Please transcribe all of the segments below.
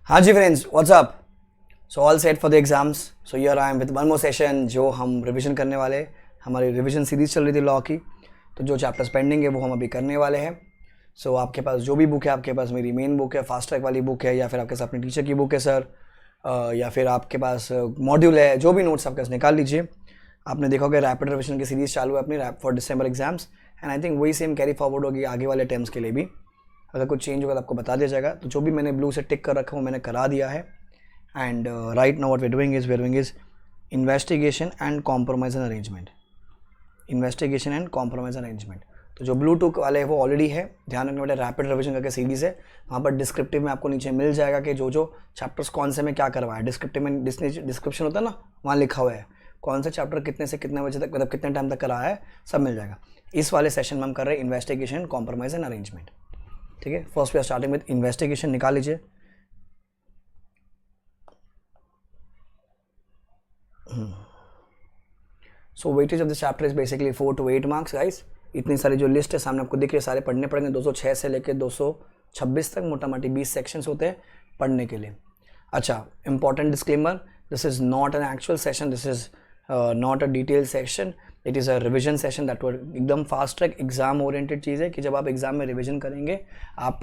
हाँ जी friends, what's up. So all set for the exams. So here I am with one more session जो हम revision करने वाले हैं। हमारी रिवीजन सीरीज चल रही थी लॉ की, तो जो चैप्टर्स पेंडिंग है वो हम अभी करने वाले हैं। सो आपके पास जो भी बुक है, आपके पास मेरी मेन बुक है, फास्ट ट्रैक वाली बुक है, या फिर आपके साथ अपने टीचर की बुक है सर, या फिर आपके पास मॉड्यूल है, जो भी नोट्स आपके पास निकाल लीजिए। आपने देखा होगा रैपिड रिविजन की सीरीज चालू है अपनी rap for December exams, and I think वही सेम कैरी फॉरवर्ड होगी आगे वाले अटेम्प्ट्स के लिए भी। अगर कुछ चेंज होगा तो आपको बता दिया जाएगा। तो जो भी मैंने ब्लू से टिक कर रखा हूँ मैंने करा दिया है। And right now what we doing is investigation and compromise and arrangement. Investigation and compromise and arrangement, तो जो ब्लू टूक वाले हैं वो ऑलरेडी है। ध्यान रखना बेटा, रैपिड रिविजन करके सीरीज है, वहाँ पर डिस्क्रिप्टिव में आपको नीचे मिल जाएगा कि जो जो चैप्टर्स कौन से में क्या करवाया है। डिस्क्रिप्टिव में डिस्क्रिप्शन होता है ना, वहाँ लिखा हुआ है कौन सा चैप्टर कितने से कितने बजे तक, मतलब कितने टाइम तक कराया है, सब मिल जाएगा। इस वाले सेशन में हम कर रहे हैं इन्वेस्टिगेशन, कॉम्प्रोमाइज एंड अरेंजमेंट। ठीक है, first we are starting with investigation. निकाल लीजिए। So weightage of this chapter is basically 4 to 8 marks guys. इतनी सारी जो लिस्ट है सामने आपको दिख रही है, सारे पढ़ने पड़ेंगे। 206 से लेकर 226 तक मोटा मोटी 20 सेक्शंस होते हैं पढ़ने के लिए। अच्छा, important disclaimer, this is not an actual session, this is not a detail session, it is a revision session. That word एकदम फास्ट ट्रैक एग्जाम ओरिएंटेड चीज़ है कि जब आप एग्जाम में रिविजन करेंगे, आप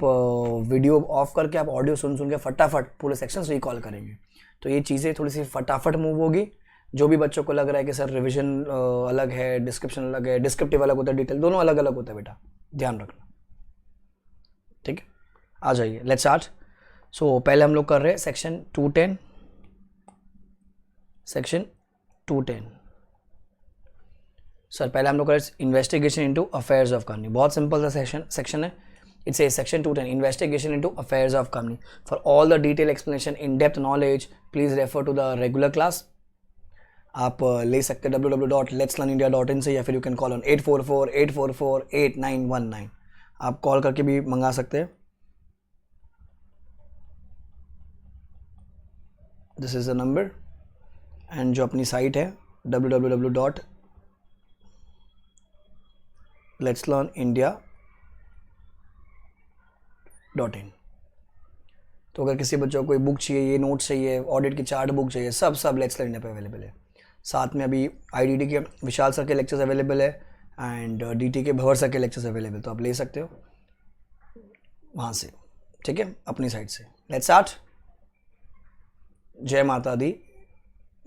वीडियो ऑफ करके आप ऑडियो सुन सुन के फटाफट पूरे सेक्शंस रिकॉल करेंगे। तो ये चीज़ें थोड़ी सी फटाफट मूव होगी। जो भी बच्चों को लग रहा है कि सर रिविजन अलग है, डिस्क्रिप्शन अलग है, डिस्क्रिप्टिव अलग होता है, डिटेल दोनों अलग अलग होता है बेटा, ध्यान रखना। ठीक है, आ जाइए, लेट्स स्टार्ट। सो पहले हम लोग कर रहे हैं सेक्शन 210। सेक्शन 210 सर पहले हम लोग कर रहे हैं investigation into affairs of company. बहुत सिंपल सा सेक्शन है। It's a section 210 investigation into affairs of company. For all the detail explanation in depth knowledge please refer to the regular class. आप ले सकते हैं www.letslearnindia.in से, या फिर यू कैन कॉल ऑन 844-844-8919। आप कॉल करके भी मंगा सकते हैं। This is the number. And जो अपनी साइट है www.letslearnindia.in। तो अगर किसी बच्चों को कोई बुक चाहिए, ये नोट्स चाहिए, ऑडिट की चार्ट बुक चाहिए, सब लेट्स लर्न इंडिया पे अवेलेबल है। साथ में अभी IDT के विशाल सर के लेक्चर्स अवेलेबल है, एंड DT के भंवर सर के लेक्चर्स अवेलेबल, तो आप ले सकते हो वहाँ से। ठीक है, अपनी साइड से। Let's start. जय माता दी,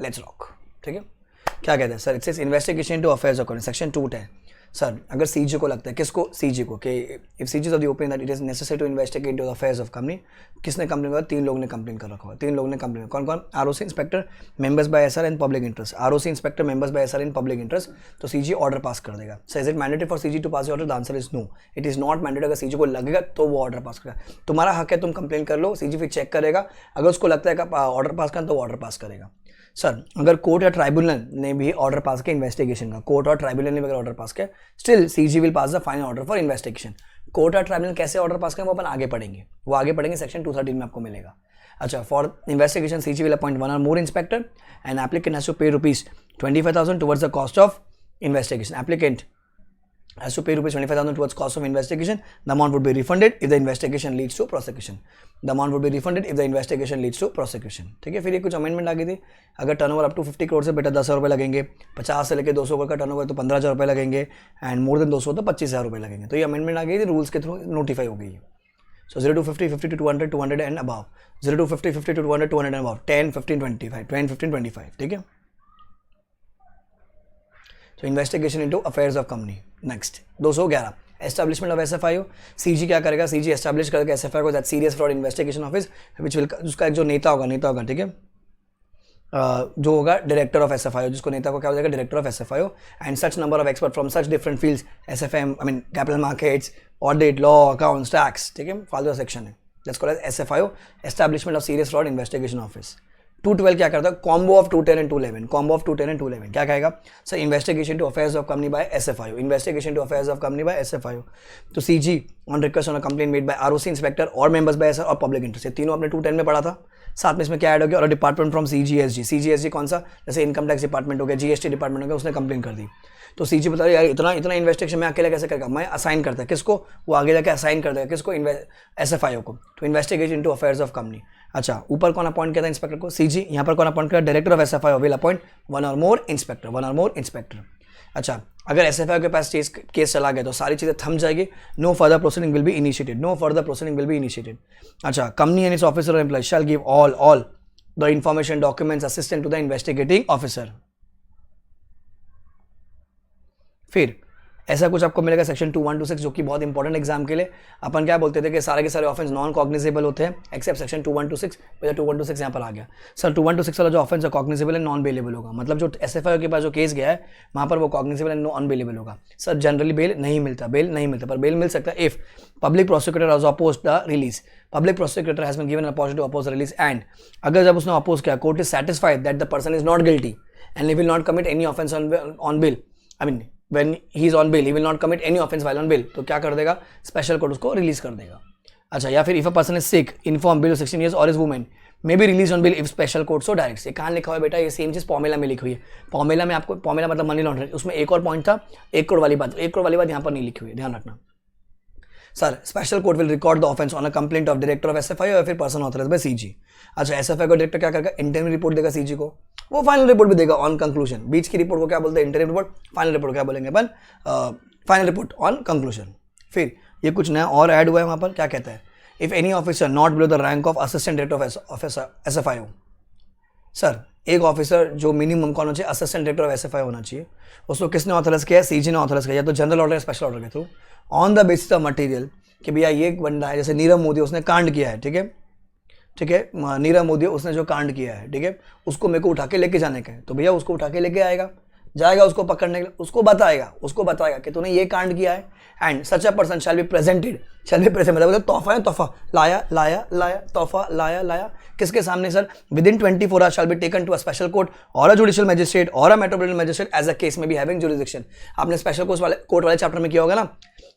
लेट्स रॉक। ठीक है, क्या कहते हैं sir? It's investigation to affairs of company, section 210। Sir अगर CG को लगता है, किसको? CG को, कि if CG of the opinion that it is necessary to investigate into the affairs of company. किसने कंप्लेन करा? 3 लोगों ने कंप्लेन कर रखा है। 3 लोगों ने कंप्लेन, कौन कौन? ROC inspector, members by SR in public interest. ROC inspector, members by SR in public interest. तो CG ऑर्डर पास कर देगा। So is it mandatory for CG to pass order? The answer is no, it is not mandatory. अगर CG को लगेगा तो वो order pass करेगा। तुम्हारा हक है, तुम कंप्लेन कर लो, CG फिर चेक करेगा। अगर उसको लगता है कि ऑर्डर पास करना तो वो ऑर्डर पास करेगा। सर अगर कोर्ट या ट्राइब्यूनल ने भी ऑर्डर पास किया इन्वेस्टिगेशन का, कोर्ट और ट्राइब्यूनल ने भी अगर ऑर्डर पास किया, still CG will pass the final order for investigation. Court और ट्राइब्यूनल कैसे ऑर्डर पास करें वो अपन आगे पढ़ेंगे, वो आगे पढ़ेंगे, सेक्शन 213 में आपको मिलेगा। अच्छा, for investigation CG will appoint 1 or more inspector and applicant has to pay ₹25,000 towards the cost of investigation. Applicant has to pay ₹25,000 towards cost of investigation. The amount would be refunded if the investigation leads to prosecution. The amount would be refunded if the investigation leads to prosecution. ठीक है, फिर ये कुछ amendment आ गई थी। अगर turnover up to 50 crore से बेटा 10,000 रुपये लगेंगे, 50 से लेकर 200 करोड़ का टर्नओवर तो 15,000 रुपये लगेंगे, एंड मोर देन 200 तो 25,000 रुपये लगेंगे। तो ये अमेंडमेंट आ गई थी, रूल्स के थ्रू नोटिफाई हो गई है। सो 0 to 50, 50 to 200, 200 and above, 0 to 50, 50 to 200, 200 and above, 10, 15, 25, 10, 15, 25। ठीक है, तो investigation into affairs of company. Next 211 establishment of SFIO। CG क्या करेगा? CG एस्टैब्लिश करेगा SFIO, that serious fraud investigation office, which will, उसका एक जो नेता होगा, ठीक है, जो होगा डायरेक्टर ऑफ SFIO, जिसको नेता को क्या हो जाएगा? Director of SFIO, and such number of expert from such different fields, SFM, I mean capital markets, audit, law, accounts, tax. ठीक है, फालतू का सेक्शन है, that's called as SFIO, establishment of serious fraud investigation office. 212 क्या करता है? Combo of 210 and 211, combo of 210 and 211 क्या कहेगा? Sir investigation to affairs of company by SFIO, investigation to affairs of company by SFIO। तो CG on request on a complaint made by ROC inspector और members by SR और public interest, ये तीनों आपने 210 में पढ़ा था। साथ में इसमें क्या ऐड हो गया, और डिपार्टमेंट फ्रॉम CGSG। CGSG कौन सा, जैसे इनकम टैक्स डिपार्टमेंट हो गया, GST डिपार्टमेंट हो गया, उसने कंप्लेन कर दी। तो CG बता रही यार इतना इन्वेस्टिगेशन मैं अकेला कैसे करेगा, मैं असाइन करता है किसको, वो आगे जाके असाइन कर देगा किसको, SFIO को, तो investigate into affairs of company. अच्छा, ऊपर कौन अपॉइंट किया था इंस्पेक्टर को, CG। यहाँ पर कौन अपॉइंट किया, director of SFIO will appoint one और मोर इंस्पेक्टर। अच्छा, अगर SFIO के पास केस चला गया तो सारी चीज़ें थम जाएगी, no further proceeding will be initiated. अच्छा, कंपनी एंड इट्स ऑफिसर और employ shall give all the information documents assistant to the investigating officer. फिर ऐसा कुछ आपको मिलेगा सेक्शन 2126, जो कि बहुत इंपॉर्टेंट एग्जाम के लिए। अपन क्या बोलते थे कि सारे के सारे ऑफेंस नॉन कॉग्निजेबल होते हैं एक्सेप्ट सेक्शन 2126। 2126 यहाँ पर आ गया सर, 2126 वाला जो ऑफेंस है कॉग्निजेबल एंड नॉन बेलेबल होगा, मतलब जो SFIO के पास जो केस गया है वहाँ पर वो कॉग्निजेबल एंड नॉन बेलेबल होगा। सर जनरली बेल नहीं मिलता, पर बेल मिल सकता है if public prosecutor has opposed the release, public prosecutor has been given an opportunity to oppose the release, and अगर जब उसने अपोज किया, court is satisfied that the person is not guilty and he will not commit any offence on bail, I mean when he is on bail, he will not commit any offense while on bail, तो क्या कर देगा, special court उसको release कर देगा। अच्छा, या फिर if a person is sick inform below 16 years और is women may be release on bill if special court so direct. ये कहाँ लिखा हुआ है बेटा, ये सेम चीज फॉर्मूला में लिखी हुई है। फॉर्मूला में आपको, फॉर्मूला मतलब मनी लॉन्ड्रिंग, उसमें एक और पॉइंट था 1 करोड़ वाली बात, 1 करोड़ वाली बात यहाँ पर नहीं लिखी हुई है, ध्यान रखना। Sir special court will record the offence on a complaint of director of SFIO या फिर पर्सन ऑथराइज्ड बाय CG। अच्छा, SFIO का डायरेक्टर क्या करेगा, इंटरनल रिपोर्ट देगा CG को, वो फाइनल रिपोर्ट भी देगा ऑन कंक्लूजन। बीच की रिपोर्ट को क्या बोलते हैं, इंटरनल रिपोर्ट, फाइनल रिपोर्ट क्या बोलेंगे अपन, फाइनल रिपोर्ट ऑन कंक्लूजन। फिर ये कुछ नया और ऐड हुआ है वहाँ पर, क्या कहता है, if any officer not below the rank of assistant director of SFIO। Sir एक ऑफिसर जो मिनिमम कौन होना चाहिए, असिस्टेंट डायरेक्टर ऑफ SFIO होना चाहिए, उसको किसने ऑथराइज किया है, CG ने ऑथराइज किया, या तो जनरल ऑर्डर या स्पेशल ऑर्डर के through, on the basis of material कि भैया ये बंदा है, जैसे नीरव मोदी उसने कांड किया है, ठीक है, नीरव मोदी उसने जो कांड किया है, ठीक है, उसको मेरे को उठा के लेके जाने का है, तो भैया उसको उठा के लेके जाएगा उसको पकड़ने के लिए, उसको बताएगा कि तूने ये कांड किया है, and such a person shall be presented मतलब तोहफा लाया किसके सामने sir, within 24 hours shall be taken to a special court or a judicial magistrate or a metropolitan magistrate as a case may be having jurisdiction. आपने special court वाले chapter में किया होगा ना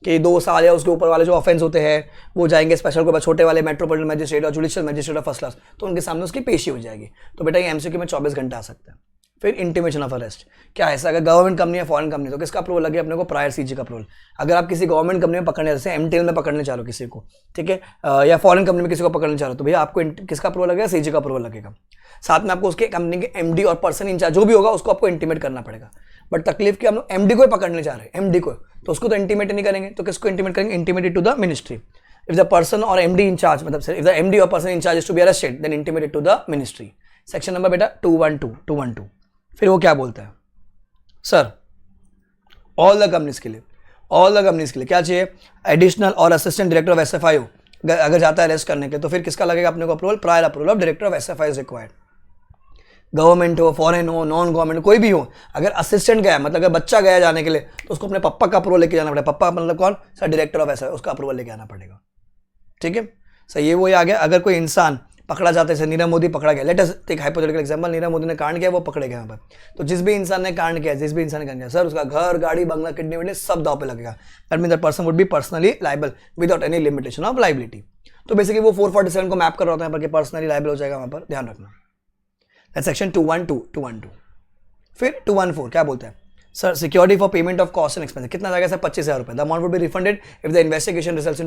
कि 2 साल या उसके ऊपर वाले जो ऑफेंस होते हैं वो जाएंगे स्पेशल कोर्ट, छोटे वाले मेट्रोपॉलिटन मैजिस्ट्रेट और judicial magistrate of first class, तो उनके सामने उसकी पेशी हो जाएगी। तो बेटा ये MCQ में 24 घंटा आ सकता है। फिर इंटीमेशन ऑफ अरेस्ट क्या है, ऐसा अगर गवर्नमेंट कंपनी है फॉरेन कंपनी, तो किसका अप्रूवल लगे अपने को, प्रायर CG का अप्रूवल। अगर आप किसी गवर्नमेंट कंपनी में पकड़ने, जैसे MTL में पकड़ने चाह रहे हो किसी को, ठीक है, या फॉरेन कंपनी में किसी को पकड़ने चाह रहे हो, तो भैया आपको किसका अप्रूवल लगेगा, CG का अप्रूवल लगेगा। साथ में आपको उसके कंपनी के MD और पर्सन इंचार्ज जो भी होगा उसको आपको इंटीमेट करना पड़ेगा। बट तकलीफ की हम लोग MD को ही पकड़ने चाह रहे हैं, MD को, तो उसको तो इंटीमेट नहीं करेंगे, तो किसको इंटीमेट करेंगे, intimated to the ministry. If the person or MD in charge, मतलब if the MD or person in charge is to be arrested then intimated to the ministry. Section number बेटा 212। फिर वो क्या बोलता है, सर ऑल द कंपनीज के लिए क्या चाहिए, एडिशनल और असिस्टेंट डायरेक्टर ऑफ SFIO अगर जाता है अरेस्ट करने के, तो फिर किसका लगेगा अपने को approval, prior approval of director of SFIO is required. Government हो, फॉरेन हो, नॉन गवर्नमेंट कोई भी हो, अगर असिस्टेंट गया मतलब अगर बच्चा गया जाने के लिए, तो उसको अपने पप्पा का अप्रूवल लेके जाना पड़ेगा। पप्पा मतलब कौन, सर डायरेक्टर ऑफ SFIO, उसका अप्रूवल लेके आना पड़ेगा। ठीक है सर, ये वो आ गया। अगर कोई इंसान पकड़ा जाता है, जैसे नीरव मोदी पकड़ा गया, let us take hypothetical example, Nirav Modi ने कांड किया, वो पकड़े गए यहाँ पर, तो जिस भी इंसान ने कांड किया सर, उसका घर, गाड़ी, बंगला, किडनी विडनी सब दाव पे लगेगा। That mean that person would be personally liable without any limitation of liability. तो बेसिकली वो 447 को मैप कर रहा होता है यहाँ पर कि पर्सनली लायबल हो जाएगा वहाँ पर, ध्यान रखना। That section 212। फिर 214 क्या बोलता है, sir security for payment of cost and expense कितना जाएगा सर, 25,000 रुपये। The amount would be refunded if the investigation results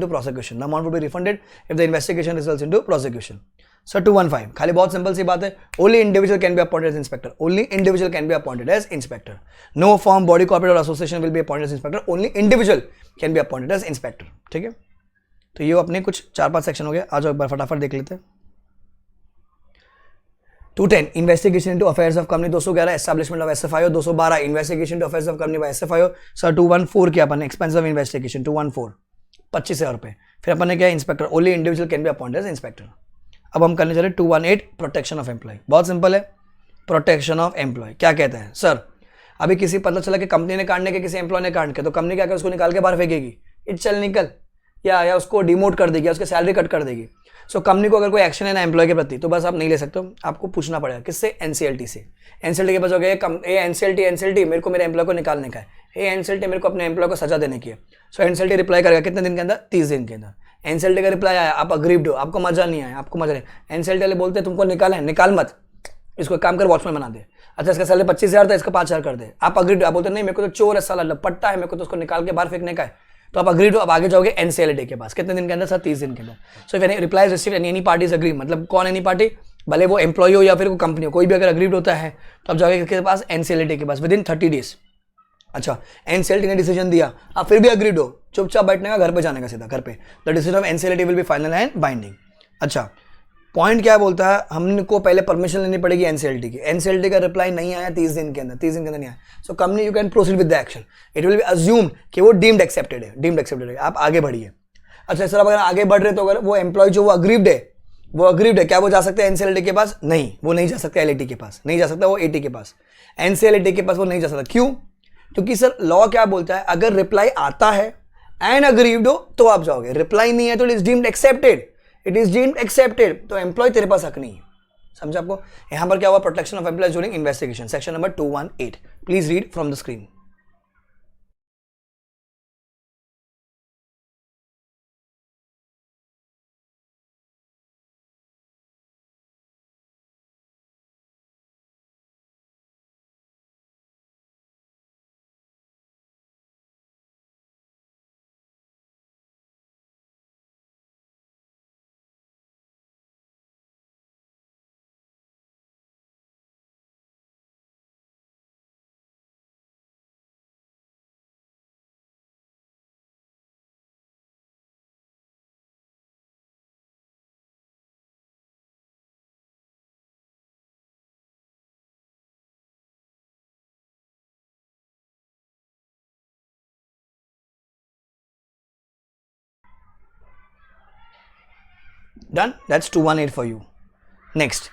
into prosecution. Sir 215 खाली बहुत सिंपल सी बात है, only individual can be appointed as inspector. No form, body corporate or association will be appointed as inspector, only individual can be appointed as inspector. ठीक है, तो ये अपने कुछ 4-5 सेक्शन हो गए। आ जाओ एक बार फटाफट देख लेते हैं। 210 investigation into affairs of company, 211 establishment of SFIO, 212 investigation into affairs of company by SFIO। Sir 214 क्या अपन एक्सपेंस ऑफ इन्वेस्टिगेशन 214 25,000 रुपये। फिर अपन ने क्या, inspector, only individual can be appointed as inspector. अब हम करने चले 218 प्रोटेक्शन ऑफ एम्प्लॉय। बहुत सिंपल है, प्रोटेक्शन ऑफ एम्प्लॉय क्या कहता है, सर अभी किसी पता चला कि कंपनी ने काटने के, किसी एम्प्लॉय ने काट के, तो कंपनी क्या करे, उसको निकाल के बाहर फेंकेगी, इट चल निकल, या उसको डिमोट कर देगी, उसकी सैलरी कट कर देगी। सो कंपनी को अगर कोई एक्शन है ना एम्प्लॉय के प्रति, तो बस आप नहीं ले सकते हो, आपको पूछना पड़ेगा किससे, NCLT से। NCLT के पास हो गया NCLT मेरे को मेरे एम्प्लॉय को निकालने का है, NCLT मेरे को अपने एम्प्लॉय को सजा देने की है। सो NCLT रिप्लाई करेगा कितने दिन के अंदर, 30 दिन के अंदर। एनसीएलटी का रिप्लाई आया, आप अग्रीव्ड हो, आपको मजा नहीं आया, आपको मजा नहीं, एनसीएलटी वाले बोलते हैं तुमको निकाल है, निकाल मत, इसको एक काम कर वॉचमैन बना दे, अच्छा इसका सैलरी 25,000 था, इसका 5,000 कर दे, आप अग्रीड, आप बोलते नहीं मेरे को तो चोर है साला, लपट्टा है, मेरे को तो उसको निकाल के बाहर फेंकने का है, तो आप अग्रीड हो, आप आगे जाओगे एनसीएलटी के पास, कितने दिन के अंदर सर? 30 दिन के अंदर। So if any reply receive any parties agree, मतलब कौन एनी पार्टी, भले वो एम्प्लॉय हो या फिर वो कंपनी हो, कोई भी अगर अग्रीड होता है तो आप जाओगे किसके पास? एनसीएलटी के पास, विद इन 30 डेज। अच्छा, एनसीएलटी ने डिसीजन दिया, आप फिर भी अग्रीड हो, चुपचाप बैठने का, घर पे जाने का, सीधा घर पे, the decision of NCLT will be final and binding. अच्छा, पॉइंट क्या बोलता है, हमको पहले परमिशन लेनी पड़ेगी एनसीएलटी की, एनसीएलटी का रिप्लाई नहीं आया 30 दिन के अंदर, 30 दिन के अंदर नहीं आया, so company you can proceed with the action, it will be assumed कि वो डीम्ड एक्सेप्टेड है, डीम्ड एक्सेप्टेड है, आप आगे बढ़िए। अच्छा सर, अगर आगे बढ़ रहे तो अगर वो एम्प्लॉय जो वो अग्रीव्ड है, क्या वो जा सकते हैं एनसीएलटी के पास? नहीं, वो नहीं जा सकता एलएटी के पास, नहीं जा सकता वो एटी के पास, एनसीएलटी के पास वो नहीं जा सकता। क्यों? क्योंकि सर लॉ क्या बोलता है, अगर रिप्लाई आता है एंड अग्रीव्ड हो तो आप जाओगे, रिप्लाई नहीं है तो it is deemed accepted, it is deemed accepted, तो एम्प्लॉय तेरे पास हक नहीं है। समझा आपको? यहां पर क्या हुआ? Protection of employees during investigation, section number 218, please read from the screen. Done? That's 218 for you. Next.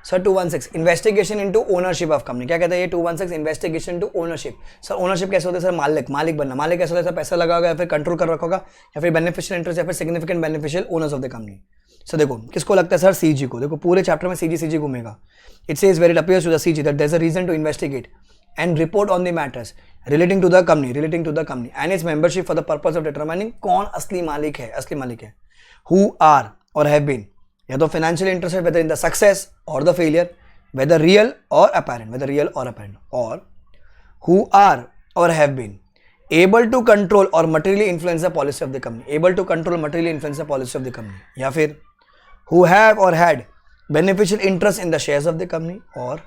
Sir 216 investigation into ownership of company, क्या कहता है ये 216? Investigation into ownership. Sir ownership कैसे होता है सर? मालिक बनना। मालिक कैसे होता है सर? पैसा लगा होगा या फिर कंट्रोल कर रखा होगा या फिर बेनिफिशियल इंटरेस्ट या फिर significant beneficial owners of the company. Sir देखो किसको लगता है सर? सीजी को। देखो पूरे चैप्टर में सीजी घूमेगा। It says where it appears to the CG that there is a reason to investigate and report on the matters relating to the company and its membership for the purpose of determining कौन असली मालिक है, who are or have been या तो financially interested whether in the success or the failure, whether real or apparent, or who are or have been able to control or materially influence the policy of the company, या फिर who have or had beneficial interest in the shares of the company, or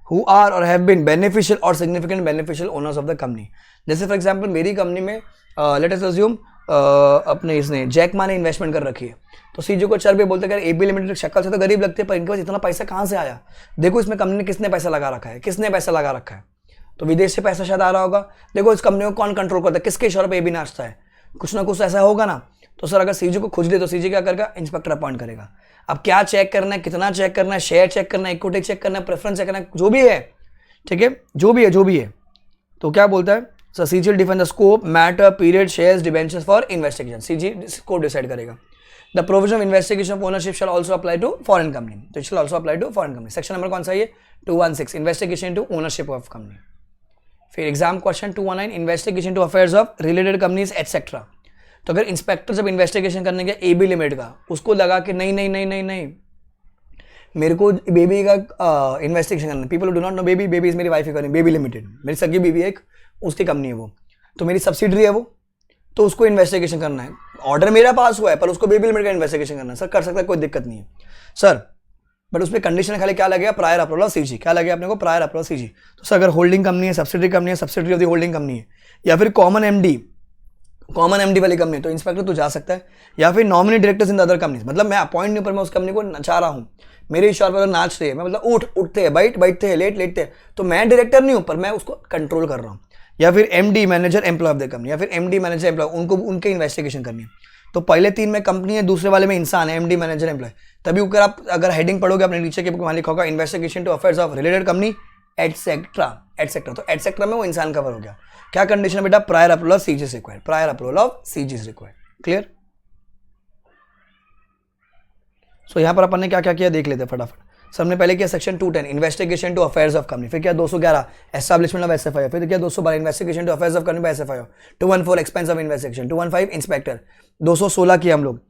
who are or have been beneficial or significant beneficial owners of the company। जैसे for example मेरी company में let us assume अपने इसने Jack Ma ने investment कर रखी है, तो सीजी को चल पे बोलते हैं एबी लिमिटेड शक्ल से तो गरीब लगते हैं पर इनके पास इतना पैसा कहाँ से आया, देखो इसमें कंपनी ने किसने पैसा लगा रखा है, तो विदेश से पैसा शायद आ रहा होगा, देखो इस कंपनी को कौन कंट्रोल करता है, किसके इशारे पर एबी नाचता है, कुछ ना कुछ ऐसा होगा ना। तो सर अगर सीजी को खुज दे तो सीजी क्या करेगा? इंस्पेक्टर अपॉइंट करेगा। अब क्या चेक करना है, कितना चेक करना है, शेयर चेक करना है, इक्विटी चेक करना है, प्रेफरेंस चेक करना है, जो भी है, ठीक है, जो भी है, तो क्या बोलता है sir? CG will define the scope, matter, period, shares, debentures for investigation. CG scope decide करेगा। The provision of investigation of ownership shall also apply to foreign company, तो it shall also apply to foreign company. Section number कौन सा है ये? 216 investigation to ownership of company. फिर exam question 219 investigation to affairs of related companies etcetera. तो अगर inspector जब investigation करने गया एबी लिमिटेड का, उसको लगा कि नहीं मेरे को बेबी का इन्वेस्टिगेशन करना, people do not know baby is मेरी वाइफ की कंपनी, बेबी लिमिटेड मेरी सगी बेबी एक, उसकी कंपनी है वो, तो मेरी सब्सिडरी है वो, तो उसको इन्वेस्टिगेशन करना है। ऑर्डर मेरा पास हुआ है पर उसको बेबी लिमिटेड का इन्वेस्टिगेशन करना है। सर कर सकता है, कोई दिक्कत नहीं है सर, बट उसमें कंडीशन खाली क्या लगेगा? Prior approval of CG. क्या लगेगा अपने को? Prior approval CG. तो सर अगर होल्डिंग कंपनी है, subsidiary of the holding company है, या फिर कॉमन एमडी वाली कंपनी, तो इंस्पेक्टर तो जा सकता है, या फिर nominee directors in the other companies, मतलब मैं अपॉइंट नहीं पर मैं उस कंपनी को नचा रहा हूँ, मेरे इशारे पर नाच रही है, मैं मतलब उठते हैं, बैठते हैं, लेटते हैं, तो मैं डायरेक्टर नहीं हूँ पर मैं उसको कंट्रोल कर रहा हूँ। या फिर MD manager employ of the company, या फिर एमडी मैनेजर एम्प्लॉय, उनको उनके इन्वेस्टिगेशन करनी है। तो पहले 3 में कंपनी है, दूसरे वाले में इंसान है, एमडी मैनेजर एम्प्लॉय। तभी ऊपर आप अगर हेडिंग पढ़ोगे अपने नीचे के वहाँ लिखा होगा investigation to affairs of related company etcetera, तो एटसेट्रा में वो इंसान कवर हो गया। क्या कंडीशन है बेटा? Prior approval of CG is required, prior approval of CG is required. Clear? So यहाँ पर अपन ने क्या क्या किया देख लेते हैं फटाफट। सर हमने पहले किया section 210 investigation to affairs of company, फिर क्या 211 एस्टैब्लिशमेंट ऑफ एसएफआईओ, फिर क्या 212 investigation to affairs of company by SFIO, 214 expense of investigation, 215 inspector, 216 किया हम लोग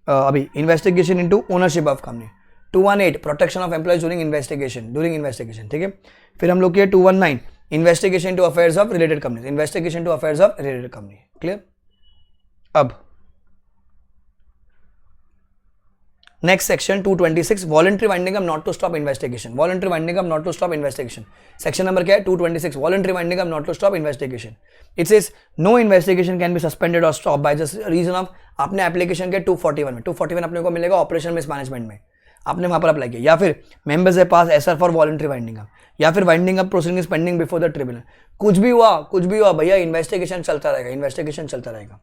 अभी investigation into ownership of company, 218 protection of employees during investigation, ठीक है। फिर हम लोग किया 219 investigation to affairs of related company, investigation to affairs of related company, clear. अब next section 226 voluntary winding up not to stop investigation, voluntary winding up not to stop investigation. Section number क्या है 226 voluntary winding up not to stop investigation. It says no investigation can be suspended or stop by just reason of, आपने application किया 241 में, 241 अपने को मिलेगा operation mismanagement में, आपने वहां पर अप्लाई किया, या फिर मेंबर्स है पास SR for voluntary winding up, या फिर winding up proceeding is pending before the tribunal. कुछ भी हुआ भैया, इन्वेस्टिगेशन चलता रहेगा, इन्वेस्टिगेशन चलता रहेगा।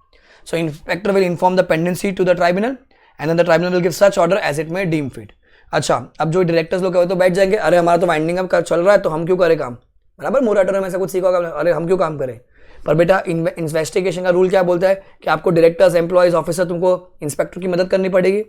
So inspector will inform the pendency to the tribunal and then the tribunal will give such order as it may deem fit. अच्छा, अब जो डायरेक्टर्स लोग तो बैठ जाएंगे, अरे हमारा तो वाइंडिंग अप चल रहा है तो हम क्यों करें काम, बराबर मोराटोरियम में से कुछ सीखा होगा, अरे हम क्यों काम करें। पर बेटा इन्वेस्टिगेशन का रूल क्या बोलता है कि आपको डायरेक्टर्स, एम्प्लॉयज, ऑफिसर, तुमको इंस्पेक्टर की मदद करनी पड़ेगी,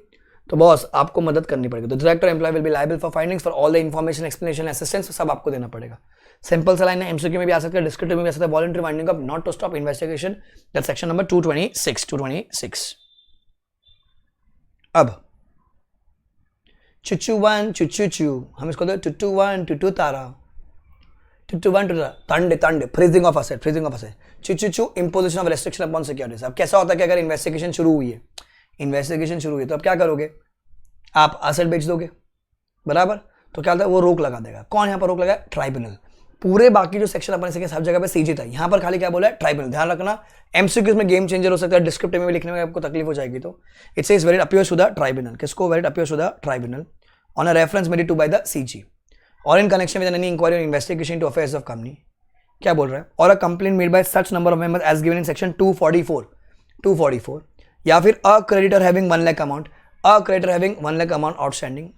तो बॉस आपको मदद करनी पड़ेगी, तो director employ will be liable for findings for all the information, explanation, assistance, सब आपको देना पड़ेगा। सिंपल सा लाइन है, एमसीक्यू में भी आ सकता है, डिस्क्रिप्टिव में भी आ सकता है, voluntary winding up not to stop investigation, that section number 226। अब चुचू वन चुचू, हम इसको दे टुटू वन टुटू तारा, टुटू वन टुटू तंड फ्रीजिंग ऑफ असेट, चुचू imposition of restriction upon securities. अब कैसा होता है कि अगर इन्वेस्टिगेशन शुरू हुई है तो अब क्या करोगे, आप असेट बेच दोगे, बराबर, तो क्या होता है वो रोक लगा देगा। कौन यहाँ पर रोक लगाए, ट्राइब्यूनल। पूरे बाकी जो सेक्शन अपन से सब जगह पे सीजी था, यहाँ पर खाली क्या बोला है, ट्राइब्यूनल। ध्यान रखना एमसीक्यूज में गेम चेंजर हो सकता है, डिस्क्रिप्टिव में भी लिखने में आपको तकलीफ हो जाएगी, तो it says where it appears to the tribunal, किसको where it appears to the tribunal on a reference made to bye the CG or in connection with any inquiry or investigation to affairs of company. क्या बोल रहा है, or a complaint made by such number of members as given in section 244, या फिर a creditor having 1 lakh amount, a creditor having 1 lakh amount outstanding,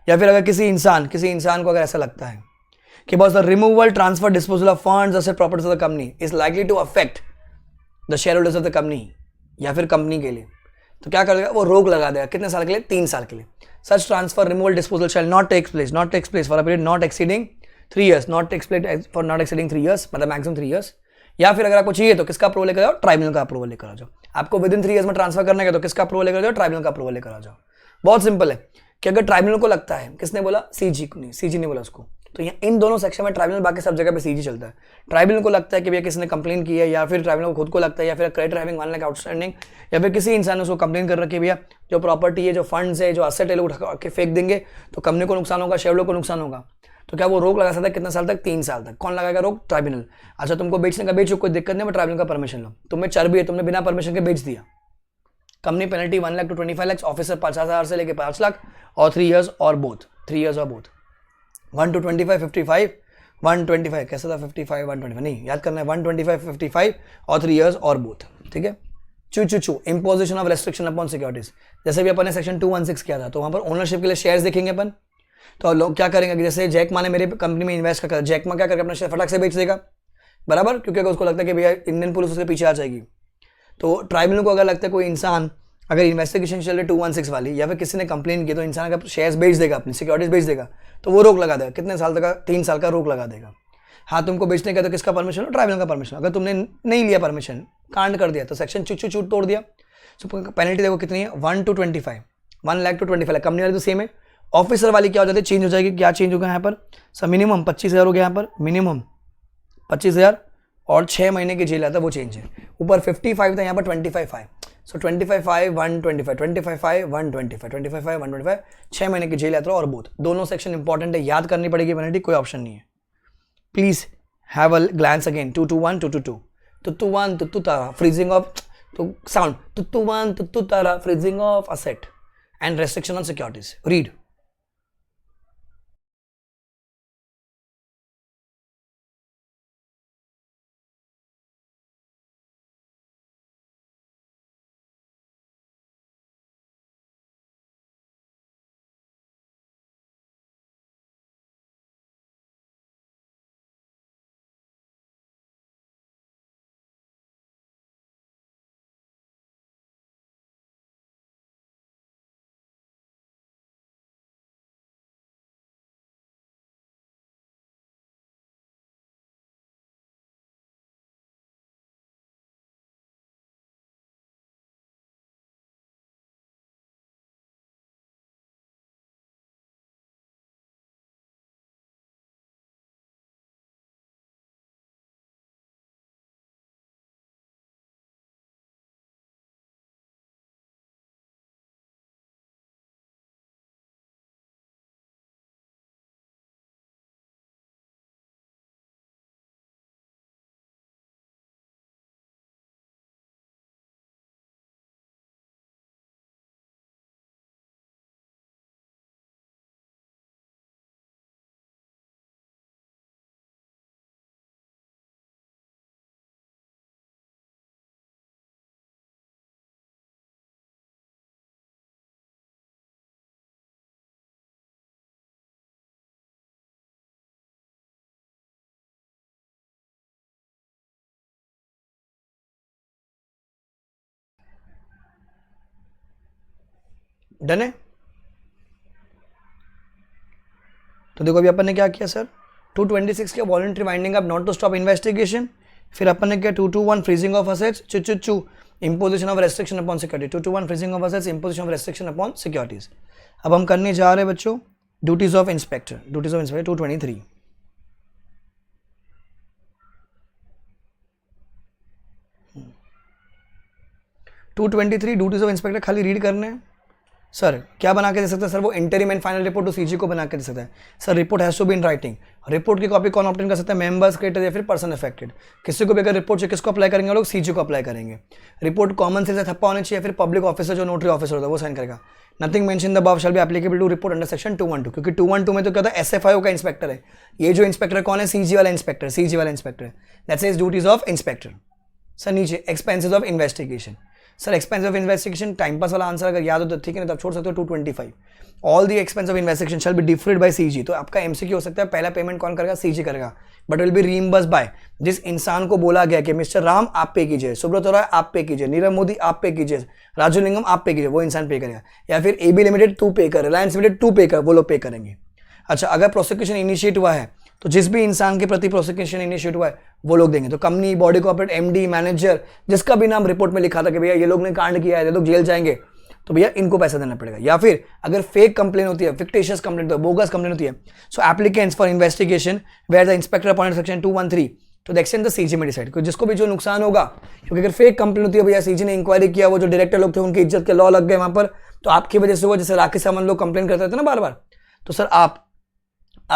या फिर अगर किसी इंसान को अगर ऐसा लगता है कि बॉस the removal, transfer, disposal of funds, asset, properties of the company is likely to affect the shareholders of the company, या फिर कंपनी के लिए, तो क्या कर देगा वो रोक लगा देगा, कितने साल के लिए, 3 साल के लिए। Such transfer, removal, disposal shall not takes place for a period not exceeding 3 years, not takes place for not exceeding 3 years, मतलब मैक्सिमम 3 years। या फिर अगर आपको चाहिए तो किसका अप्रूवल लेकर जाओ, ट्राइब्यूनल का अप्रूवल लेकर आ जाओ। आपको विद इन 3 years में ट्रांसफर करने का तो किसका अप्रूवल लेकर जाओ, ट्राइब्यूनल का अप्रूवल लेकर आ जाओ। बहुत सिंपल है कि अगर ट्राइब्यूनल को लगता है, किसने बोला, सीजी को नहीं, सीजी ने बोला उसको, तो इन दोनों सेक्शन में ट्राइब्यूनल, बाकी सब जगह पे सीजी चलता है। ट्राइब्यूनल को लगता है कि भैया किसने कंप्लेन की है, या फिर ट्राइब्यूनल को खुद को लगता है, या फिर क्रेडिटर हैविंग 1 लाख आउटस्टैंडिंग, या फिर किसी इंसान ने उसको कंप्लेन कर रखी है भैया जो प्रॉपर्टी है, जो फंड्स है, जो असेट है, लोग उठा के फेंक देंगे तो कंपनी को नुकसान होगा, शेयर को नुकसान होगा, तो क्या वो रोक लगा सकता है, कितने साल तक, 3 साल तक। कौन लगाएगा रोक, ट्राइब्यूनल। अच्छा तुमको बेचने का बेचो, कोई दिक्कत नहीं, मैं ट्राइब्यूनल का परमिशन लो। तुम्हें चर्बी है, तुमने बिना परमिशन के बेच दिया, company penalty 1 lakh to 25 lakhs, officer 50,000 से लेके 5 लाख, और 3 years और बोथ, 3 years और बोथ, 1 to 25 55 125, कैसा था 55 125 नहीं याद करना है, 125 55 और 3 years और बोथ, ठीक है। चू imposition of restriction upon securities, जैसे भी अपन ने सेक्शन 216 किया था, तो वहां पर ओनरशिप के लिए शेयर्स देखेंगे अपन, तो लोग क्या करेंगे, जैसे जैक मा ने मेरे कंपनी में इन्वेस्ट कर, जैक मा क्या करके अपना शेयर फटाक से बेच देगा, बराबर, क्योंकि अगर उसको लगता है कि भैया इंडियन पुलिस उसके पीछे आ जाएगी। तो ट्राइब्यूनल को अगर लगता है कोई इंसान, अगर इन्वेस्टिगेशन चल रही 216 वाली, या फिर किसी ने कंप्लेन की, तो इंसान अगर शेयर्स बेच देगा, अपनी सिक्योरिटीज बेच देगा, तो वो रोक लगा देगा, कितने साल तक का, 3 साल का रोक लगा देगा। हाँ तुमको बेचने का तो किसका परमिशन हो, ट्राइब्यूनल का परमिशन। अगर तुमने नहीं लिया परमिशन, कांड कर दिया, तो सेक्शन छूट तोड़ दिया, तो पेनल्टी देखो कितनी है, 1 to 25, 1 lakh to 25 lakh. Company वाली तो सेम है, ऑफिसर वाली क्या हो जाती है, चेंज हो जाएगी। क्या चेंज होगा यहाँ पर, सर मिनिमम 25,000 हो गया, यहाँ पर मिनिमम 25,000 और 6 महीने की जेल आता है, वो चेंज है। ऊपर 55 था, यहाँ पर 25,500, सो 25,500 125, 25,500 125, 25,500 125, 6 महीने की जेल यात्रा और बोथ, दोनों सेक्शन इंपॉर्टेंट है, याद करनी पड़ेगी पेनल्टी, कोई ऑप्शन नहीं है। Please have a glance again, 221 222, 221 तुतु तारा फ्रीजिंग ऑफ, तो साउंड 221 तुतु तारा freezing of asset and restriction on securities, read. Done है। तो देखो अभी अपन ने क्या किया सर, 226 के voluntary winding up not to stop investigation, फिर अपन ने किया 221 फ्रीजिंग ऑफ असेट्स, चू imposition of restriction upon security, 221 freezing of assets, imposition of restriction upon securities। अब हम करने जा रहे हैं बच्चों duties of inspector, 223 223 duties of inspector खाली रीड करने हैं। सर क्या बना के दे सकता है सर, वो interim and final report to CG को बना के दे सकता है। Sir report has to be in writing, report की कॉपी कौन ऑब्टेन कर सकता है, मेंबर्स क्रिएटर या फिर पर्सन अफेक्टेड। किसी को भी अगर रिपोर्ट चाहिए किसको अप्लाई करेंगे, लोग सीजी को अप्लाई करेंगे। रिपोर्ट कॉमन सेंस से थप्पा होनी चाहिए, फिर पब्लिक ऑफिसर जो नोटरी ऑफिसर होता है वो साइन करेगा। Nothing mention the above shall be applicable to report under section 212, क्योंकि 212 में तो क्या होता है एसएफआईओ का इंस्पेक्टर है। ये जो इंस्पेक्टर कौन है, सीजी वाला इंस्पेक्टर, सीजी वाला inspector that says duties of inspector. Sir नीचे expenses of investigation, sir expense of investigation time pass वाला आंसर अगर याद हो तो ठीक है, नहीं तब छोड़ सकते हो 225। All the expense of investigation shall be deferred bye CG. तो आपका एमसीक्यू हो सकता है पहला पेमेंट कौन करेगा, सीजी करेगा, बट विल बी रीइंबर्स्ड बाय जिस इंसान को बोला गया कि मिस्टर राम आप पे कीजिए, सुब्रत रॉय आप पे कीजिए, नीरव मोदी आप पे कीजिए, राजू लिंगम आप पे कीजिए, वो इंसान पे करेगा। या फिर एबी लिमिटेड तू पे कर, रिलायंस लिमिटेड तू पे कर, वो लोग पे करेंगे। अच्छा अगर प्रोसिक्यूशन इनिशिएट हुआ है तो जिस भी इंसान के प्रति प्रोसिक्यूशन इनिशिएट हुआ है वो लोग देंगे। तो company, body corporate, MD, manager, जिसका भी नाम रिपोर्ट में लिखा था कि भैया ये लोग ने कांड किया है, ये लोग जेल जाएंगे, तो भैया इनको पैसा देना पड़ेगा। या फिर अगर फेक कंप्लेन होती है, फिक्टिशियस कंप्लेन, बोगस कंप्लेन होती है, so applicants for investigation where the inspector appointed section 213 तो द एक्सटेंड द सीजी में डिसाइड, क्योंकि जिसको भी जो नुकसान होगा, क्योंकि अगर फेक कंप्लेन होती है भैया सीजी ने इंक्वायरी किया, वो जो डायरेक्टर लोग थे उनकी इज्जत के लॉ लग गए वहां पर, तो आपकी वजह से हुआ, जैसे राकेश सामंत लोग कंप्लेन करते थे ना बार बार, तो सर आप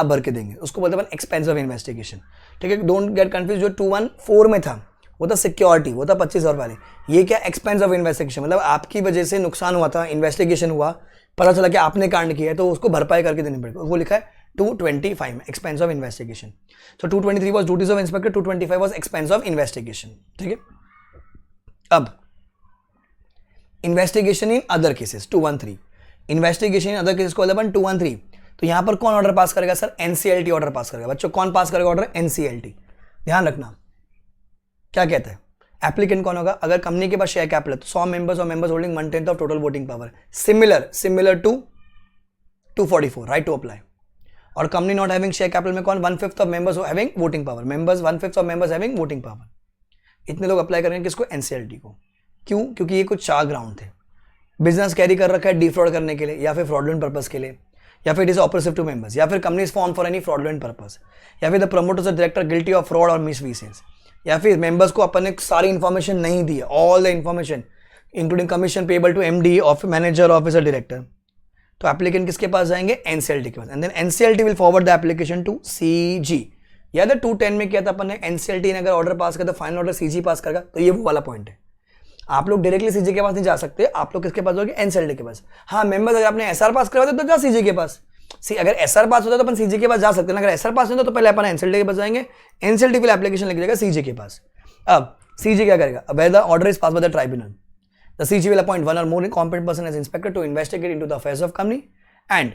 भर के देंगे, उसको बोलते हैं एक्सपेंस ऑफ इन्वेस्टिगेशन। ठीक है, डोंट गेट कंफ्यूज, जो 214 में था वो था सिक्योरिटी, वो था 25,000 वाले, ये क्या एक्सपेंस ऑफ इन्वेस्टिगेशन, मतलब आपकी वजह से नुकसान हुआ था, इन्वेस्टिगेशन हुआ, पता चला कि आपने कांड किया है तो उसको भरपाई करके देनी पड़ेगी, वो लिखा है 225 में एक्सपेंस ऑफ इन्वेस्टिगेशन। तो 223 was duties of inspector, 225 was expense of investigation. ठीक है, अब investigation in other cases 213, investigation in other cases को 213, तो यहां पर कौन ऑर्डर पास करेगा सर, एनसीएलटी ऑर्डर पास करेगा। बच्चों कौन पास करेगा ऑर्डर, एनसीएलटी। ध्यान रखना क्या कहता है, एप्लीकेंट कौन होगा, अगर कंपनी के पास शेयर कैपिटल तो 100 members or members holding 1/10 of total voting power, similar to 244 right to apply. और company not having share capital में कौन, 1/5 of members having voting power, members 1/5 of members having voting power. इतने लोग apply करेंगे किसको, NCLT को। क्यों, क्योंकि ये कुछ 4 ग्राउंड थे, बिजनेस कैरी कर रखा है डिफ्रॉड करने के लिए, या फिर फ्रॉडुलेंट पर्पस के लिए, या फिर it is oppressive to members, या फिर company is form for any fraudulent purpose, या फिर the promoters or director guilty of fraud or misfeasance, या फिर मेंबर्स को अपन ने सारी इंफॉर्मेशन नहीं दी है, all the information including commission payable to MD of manager officer director. तो एप्लीकेंट किसके पास जाएंगे, एनसीएलटी के पास, and then NCLT will forward the application to CG. या 210 में किया था अपन ने, एनसीएलटी ने अगर ऑर्डर पास किया तो फाइनल ऑर्डर सीजी पास करेगा। तो ये वो वाला पॉइंट है, आप लोग डायरेक्टली सीजी के पास नहीं जा सकते, आप लोग किसके पास जाओगे, एनसीएलटी के पास। हाँ मेंबर्स अगर आपने एसआर पास करवाते तो जा सीजी के पास, अगर एसआर पास होता तो अपन सीजी के पास जा सकते हैं, अगर एसआर पास नहीं होता तो पहले अपन एनसीएलटी के पास जाएंगे, एनसीएलटी विल एप्लीकेशन लिख जाएगा सीजी के पास। अब सीजी क्या करेगा, अब the order is pass by the tribunal, the CG will appoint one और more competent person as inspector to investigate into the affairs of company and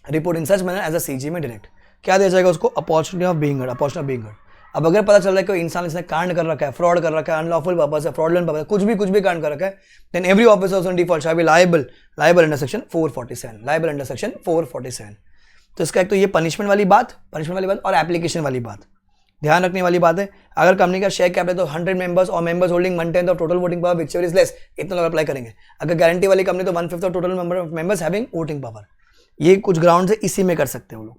report in such manner as a CG में direct. क्या दिया जाएगा उसको, opportunity of being heard, opportunity of being heard. अब अगर पता चल रहा है कि इंसान इसने कांड कर रखा है, फ्रॉड कर रखा है, अनलॉफुल पर्पस है, फ्रॉडलेंट पर्पस है, कुछ भी कांड कर रखा है, then every officer on default shall be liable under section 447, liable under section 447। तो इसका एक तो ये पनिशमेंट वाली बात और एप्लीकेशन वाली बात ध्यान रखने वाली बात है। अगर कंपनी का शेयर कैपिटल तो 100 members or members holding 1/10 of total voting power whichever is less, इतना लोग अप्लाई करेंगे। अगर गारंटी वाली कंपनी तो 1/5 of total members having voting power. ये कुछ ग्राउंड है, इसी में कर सकते हो लोग।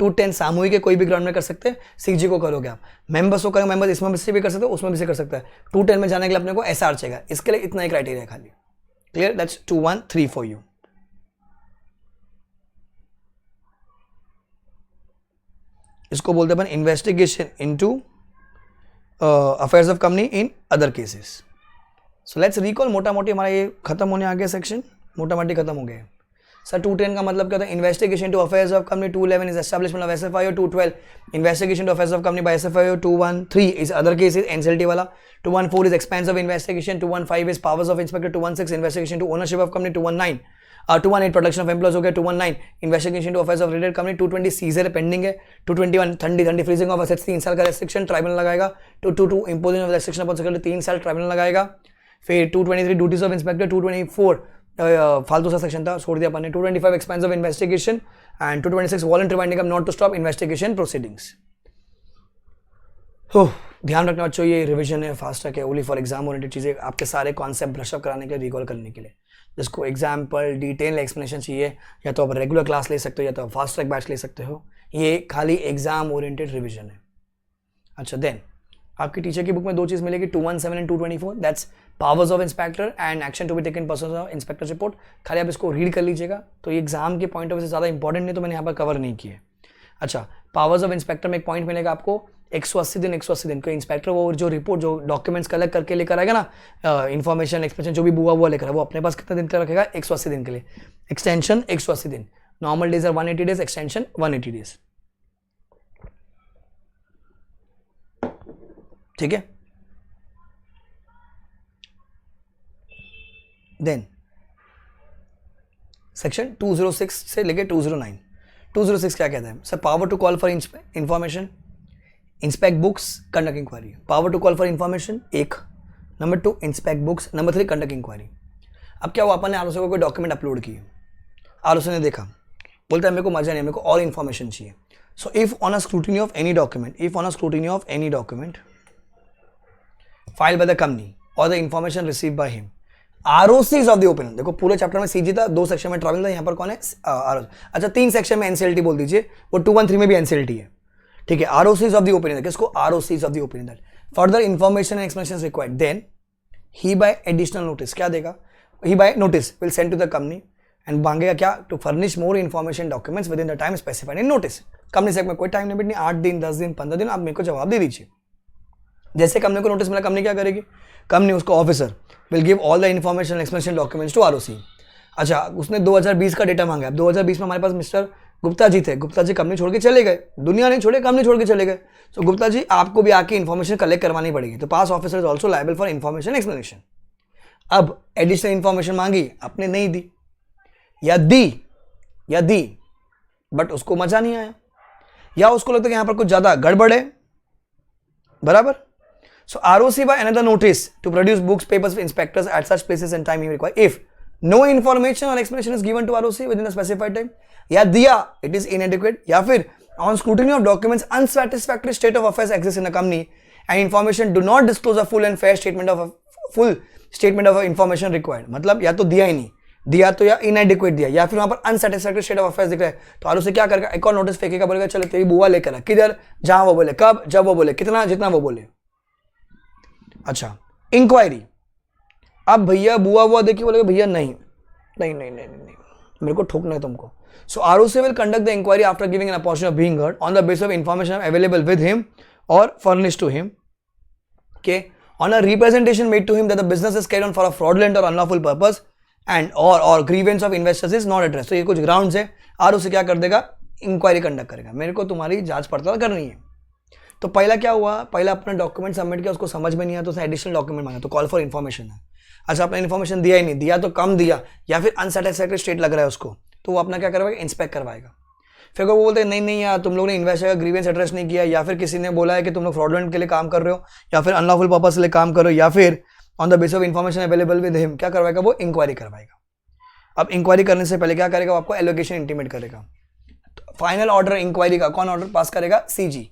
210 सामूहिक के कोई भी ग्राउंड में कर सकते हैं, सीजी को करोगे आप, मेंबर्स को करोगे, मेंबर्स इसमें से भी कर सकते हो, उसमें भी से कर सकता है। 210 में जाने के लिए अपने को एसआर चाहिए, इसके लिए इतना ही क्राइटेरिया खाली। Clear, that's 213 for you. इसको बोलते हैं investigation into affairs of company in other cases. So let's recall, मोटा मोटी हमारा ये खत्म होने आ गया सेक्शन, मोटा मोटी खत्म हो गया। सर 210 का मतलब क्या होता है, investigation to affairs of company, 211 is establishment of SFIO, 212 investigation to affairs of company by SFIO, 213 is other cases NCLT वाला, 214 is expense of investigation, 215 is powers of inspector, 216 investigation to ownership of company, 218 protection of employees हो गया, 219 investigation to affairs of related company, 220 seizure pending है, 221 ठंडी freezing of assets 3 साल का restriction tribunal लगाएगा, 222 imposing of restriction upon security 3 साल tribunal लगाएगा। फिर 223 ड्यूटीज ऑफ इंस्पेक्टर, 224 फालतू सा सेक्शन था, छोड़ दिया अपन ने. 225 expense of investigation and 226 voluntary winding up not to stop investigation proceedings. तो ध्यान रखना बच्चों, ये रिवीजन है, फास्ट ट्रैक है, ओनली फॉर एग्जाम ओरिएंटेड चीज़ें, आपके सारे कॉन्सेप्ट ब्रशअप कराने के लिए, रिकॉल करने के लिए. जिसको एग्जाम्पल डिटेल एक्सप्लेनेशन चाहिए, या तो आप रेगुलर क्लास ले सकते हो या तो आप फास्ट ट्रैक बैच ले सकते हो. ये खाली एग्जाम ओरिएंटेड रिवीजन है. अच्छा, देन आपकी टीचर की बुक में 2 चीज़ मिलेगी, 217 and 224. That's powers of inspector and action to be taken person of inspector report. खाली आप इसको रीड कर लीजिएगा. तो ये एग्जाम के पॉइंट ऑफ व्यू से ज़्यादा इंपॉर्टेंट नहीं, तो मैंने यहाँ पर कवर नहीं किए. अच्छा, पावर्स ऑफ इंस्पेक्टर में एक पॉइंट मिलेगा आपको, 180 दिन को इंस्पेक्टर वो जो रिपोर्ट जो डॉक्यूमेंट्स कलेक्ट करके लेकर आएगा ना, इन्फॉर्मेशन एक्सप्रेशन जो भी बुआ लेकर है, वो अपने पास कितने दिन का रखेगा, 180 दिन के लिए. एक्सटेंशन 180 दिन, normal days are 180 days, extension 180 days. ठीक है. देन सेक्शन 206 से लेके 209. 206 क्या कहता है sir? Power to call for information, inspect books, conduct inquiry. Power to call for information 1, number 2 inspect books, number 3 conduct inquiry. अब क्या हुआ, अपन ने आरओसी को कोई डॉक्यूमेंट अपलोड किए, आरओसी ने देखा, बोलता है मेरे को मजा नहीं, मेरे को और इन्फॉर्मेशन चाहिए. So if on a scrutiny of any document filed by the company or the information received by him, ROCs of the opinion. देखो पूरे चैप्टर में सीजी था, 2 सेक्शन में ट्रैवल था, यहाँ पर कौन है, ROC. अच्छा, 3 सेक्शन में एनसीएलटी बोल दीजिए, वो 213 में भी एनसीएलटी है. ठीक है. ROCs of the opinion, किसको, ROCs of the opinion that further information and explanations required, then he by additional notice क्या देगा, he by notice will send to the company and मांगेगा क्या, to furnish more information documents within the time specified in notice. Company से कोई time limit नहीं, 8 दिन 10 दिन 15 दिन, आप मेरे को जवाब दे दीजिए. जैसे कंपनी को नोटिस मिला, कंपनी क्या करेगी, कंपनी उसको officer will give all the information explanation documents to ROC. अच्छा, उसने 2020 का डेटा मांगा. अब 2020 में हमारे पास मिस्टर गुप्ता जी थे, गुप्ता जी कंपनी छोड़ के चले गए, दुनिया नहीं छोड़े, कंपनी छोड़ के चले गए. तो गुप्ता जी आपको भी आके इन्फॉर्मेशन कलेक्ट करवानी पड़ेगी. तो past officer is also liable for information explanation. अब एडिशनल इन्फॉर्मेशन मांगी, आपने नहीं दी, या दी बट उसको मजा नहीं आया, या उसको लगता है कि यहाँ पर कुछ ज्यादा गड़बड़ है, बराबर. So ROC by another notice to produce books, papers, inspectors at such places and time he require. If no information or explanation is given to ROC within a specified time, या दिया, it is inadequate, या फिर on scrutiny of documents unsatisfactory state of affairs exists in a company and information do not disclose a full and fair statement of information required. मतलब या तो दिया ही नहीं, दिया तो या inadequate दिया, या फिर वहां पर unsatisfactory state of affairs दिख रहा है, तो ROC क्या करेगा, एक और नोटिस फेंकेगा, बोलेगा चलो तेरी बुआ लेकर आ, किधर, जहां वो बोले, कब, जब वो बोले, कितना, जितना वो बोले. अच्छा, इंक्वायरी. अब भैया बुआ देखिए, बोलेगा भैया नहीं, मेरे को ठोकना है तुमको. सो ROC will conduct the inquiry after giving an opportunity of being heard on the basis of information available with him or furnished to him. Okay, on a representation made to him that the business is carried on for a fraudulent or unlawful purpose and or grievance of investors is not address. तो ये कुछ grounds है, ROC क्या कर देगा, inquiry conduct करेगा, मेरे को तुम्हारी जांच पड़ताल करनी है. तो पहला क्या हुआ, पहला अपना डॉक्यूमेंट सबमिट किया, उसको समझ में नहीं आया तो उसने एडिशनल डॉक्यूमेंट मांगा, तो कॉल फॉर इन्फॉर्मेशन है. अच्छा, आपने इन्फॉर्मेशन दिया ही नहीं, दिया तो कम दिया, या फिर अनसेटिस्फैक्टरी स्टेट लग रहा है उसको, तो वो अपना क्या करवाएगा, इंस्पेक्ट करवाएगा. फिर वो बोलते हैं नहीं यार तुम लोग ने इन्वेस्ट का ग्रीवेंस एड्रेस नहीं किया, या फिर किसी ने बोला है कि तुम लोग फ्रॉडुलेंट के लिए काम कर रहे हो, या फिर अनलॉफुल पर्पस के लिए काम कर रहे हो, या फिर on the basis of information available with him, क्या करवाएगा, वो इंक्वायरी करवाएगा. अब इंक्वायरी करने से पहले क्या करेगा, आपको एलोकेशन इंटीमेट करेगा. फाइनल ऑर्डर इंक्वायरी का कौन ऑर्डर पास करेगा, CG.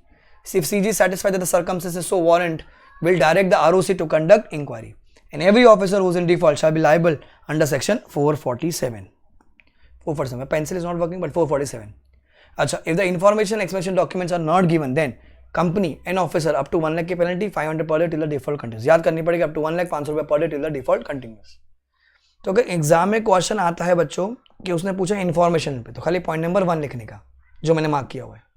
If CG is satisfied that the circumstances so warrant, will direct the ROC to conduct inquiry. And every officer who is in default shall be liable under section 447. 447. My pencil is not working, but 447. Achha, if the information explanation documents are not given, then company and officer up to 1 lakh की penalty, 500 per day till the default continues. याद करनी पड़ेगी, up to 1 lakh 500 रुपये per day till the default continues. तो अगर exam में question आता है बच्चों कि उसने पूछा इन्फॉर्मेशन पे, तो खाली पॉइंट नंबर 1 लिखने का, जो मैंने मार्क किया हुआ है.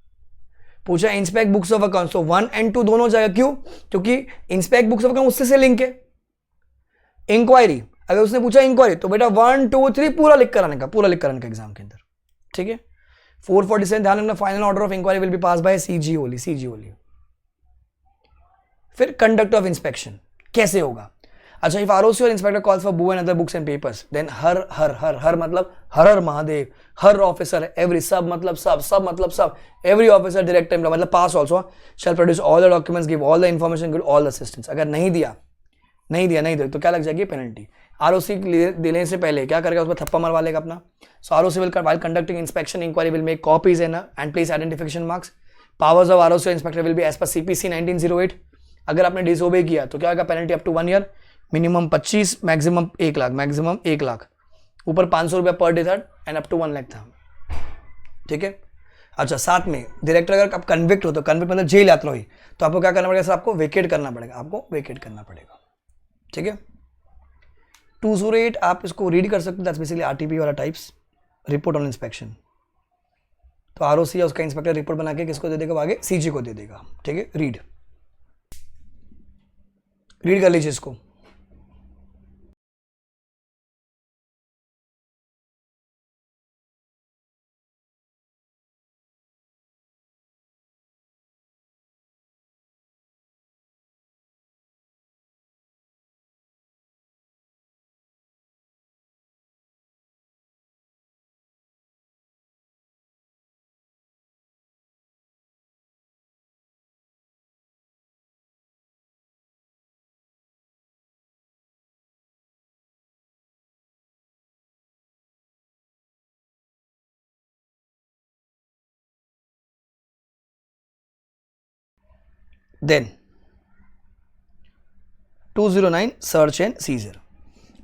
पूछा इंस्पेक्ट बुक्स ऑफ अकाउंट, तो 1 and 2 दोनों हो जाएगा. क्यों, क्योंकि इंस्पेक्ट बुक्स ऑफ अकाउंट उससे से लिंक है. इंक्वायरी, अगर उसने पूछा इंक्वायरी, तो बेटा 1 2 3 पूरा लिख कर आने का एग्जाम के अंदर. ठीक है. 447 ध्यान रखना, final order of inquiry will be pass by CG only. फिर कंडक्ट ऑफ इंस्पेक्शन कैसे होगा. अच्छा, if ROC or inspector calls for book and other books and papers, then हर मतलब हर महादेव, हर ऑफिसर, एवरी सब मतलब सब, एवरी ऑफिसर डायरेक्टर मतलब past also shall produce all the documents, give all the information, give all the assistance. अगर नहीं दिया तो क्या लग जाएगी, पेनल्टी. आरओसी देने से पहले क्या करेगा, उसमें थप्पा मरवा लेगा अपना. So ROC will while conducting inspection inquiry will make copies and place identification marks. Powers of ROC inspector will be as per CPC 1908. अगर आपने डिसोबे किया तो क्या होगा, penalty up to 1 year, minimum 25, maximum 1 lakh, maximum 1 lakh, ऊपर 500 रुपया per day था and up to 1 lakh था. ठीक है. अच्छा, साथ में डायरेक्टर अगर आप कन्विक्ट हो तो कन्विक्ट मतलब जेल यात्रा हुई तो आपको क्या करना पड़ेगा सर, आपको वेकेट करना पड़ेगा, आपको वेकेट करना पड़ेगा. ठीक है. 208 आप इसको रीड कर सकते हो, दैट्स बेसिकली आरटीपी वाला टाइप्स, रिपोर्ट ऑन इंस्पेक्शन. तो आरओसी या उसका इंस्पेक्टर रिपोर्ट बना के किसको दे देगा, आगे सीजी को दे देगा. ठीक है. रीड कर लीजिए इसको. Then 209 search and seizure.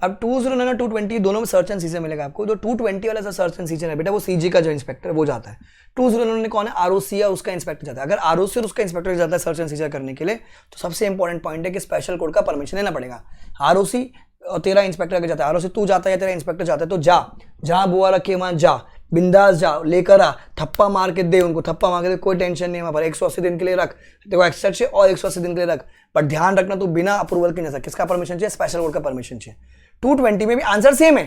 अब 209 और 220 दोनों में सर्च एंड सीजर मिलेगा आपको. जो 220 वाला सर्च एंड सीजर है बेटा, वो सीजी का जो इंस्पेक्टर वो जाता है. 209 कौन है, आरओसी या उसका इंस्पेक्टर जाता है. अगर आरओसी और उसका इंस्पेक्टर जाता है सर्च एंड सीजर करने के लिए तो सबसे इंपॉर्टेंट पॉइंट है कि स्पेशल कोर्ट का परमिशन लेना पड़ेगा. आरओसी और तेरा इंस्पेक्टर अगर जाता है, आरओसी तू जाता है या तेरा इंस्पेक्टर जाता है, तो जा, जहां बुआ रखे वहां जा, बिंदास जा, लेकर आ, थप्पा मार के दे उनको, थप्पा मार के दे, कोई टेंशन नहीं है. वहां पर 180 दिन के लिए रख, देखो एक्सेट और 180 दिन के लिए रख, पर ध्यान रखना तू बिना अप्रूवल के नहीं सकता. किसका परमिशन चाहिए, स्पेशल कोर्ट का परमिशन चाहिए. 220 में भी आंसर सेम है,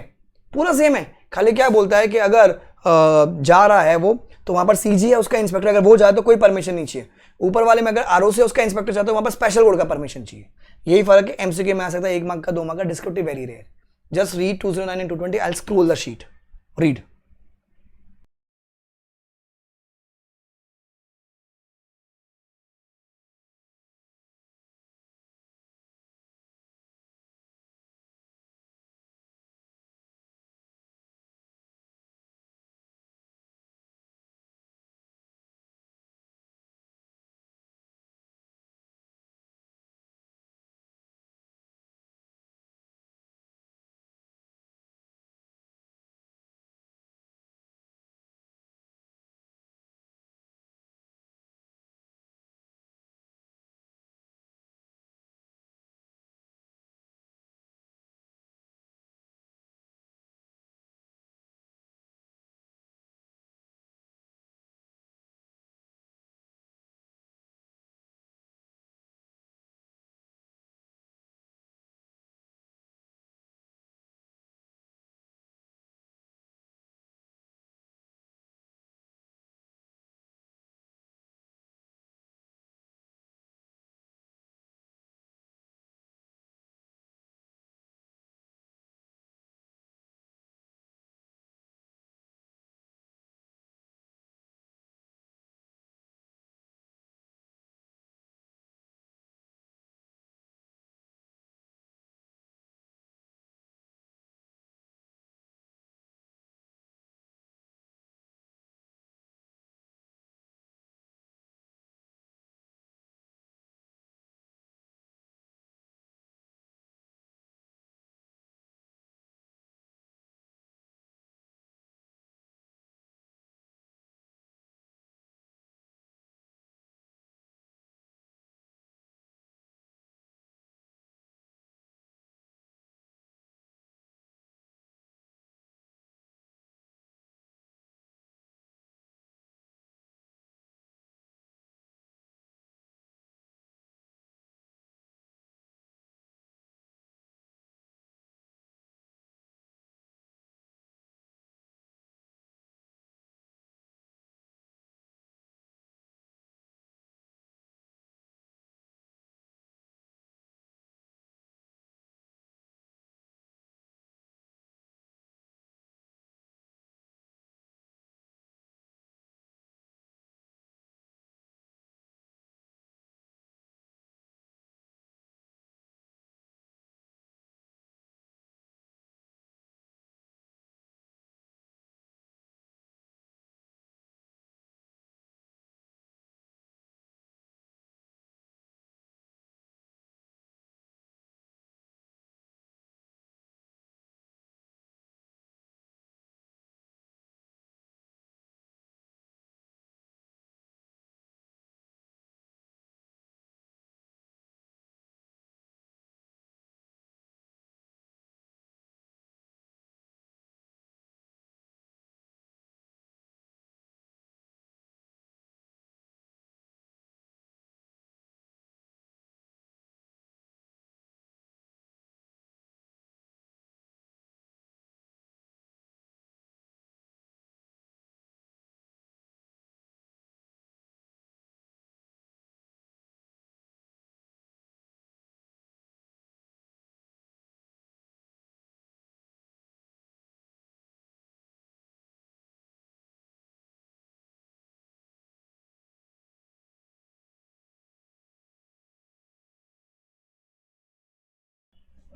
पूरा सेम है. खाली क्या बोलता है कि अगर जा रहा है वो तो वहां पर सीजी है उसका इंस्पेक्टर, अगर वो जाए तो कोई परमिशन नहीं चाहिए. ऊपर वाले में अगर आरओसी है उसका इंस्पेक्टर चाहते हो वहां पर स्पेशल कोर्ट का परमिशन चाहिए. यही फर्क है. एमसीक्यू में आ सकता है 1 मार्क का, 2 मार्क का, descriptive very rare. Just read 209 and 220. I will scroll the sheet. Read.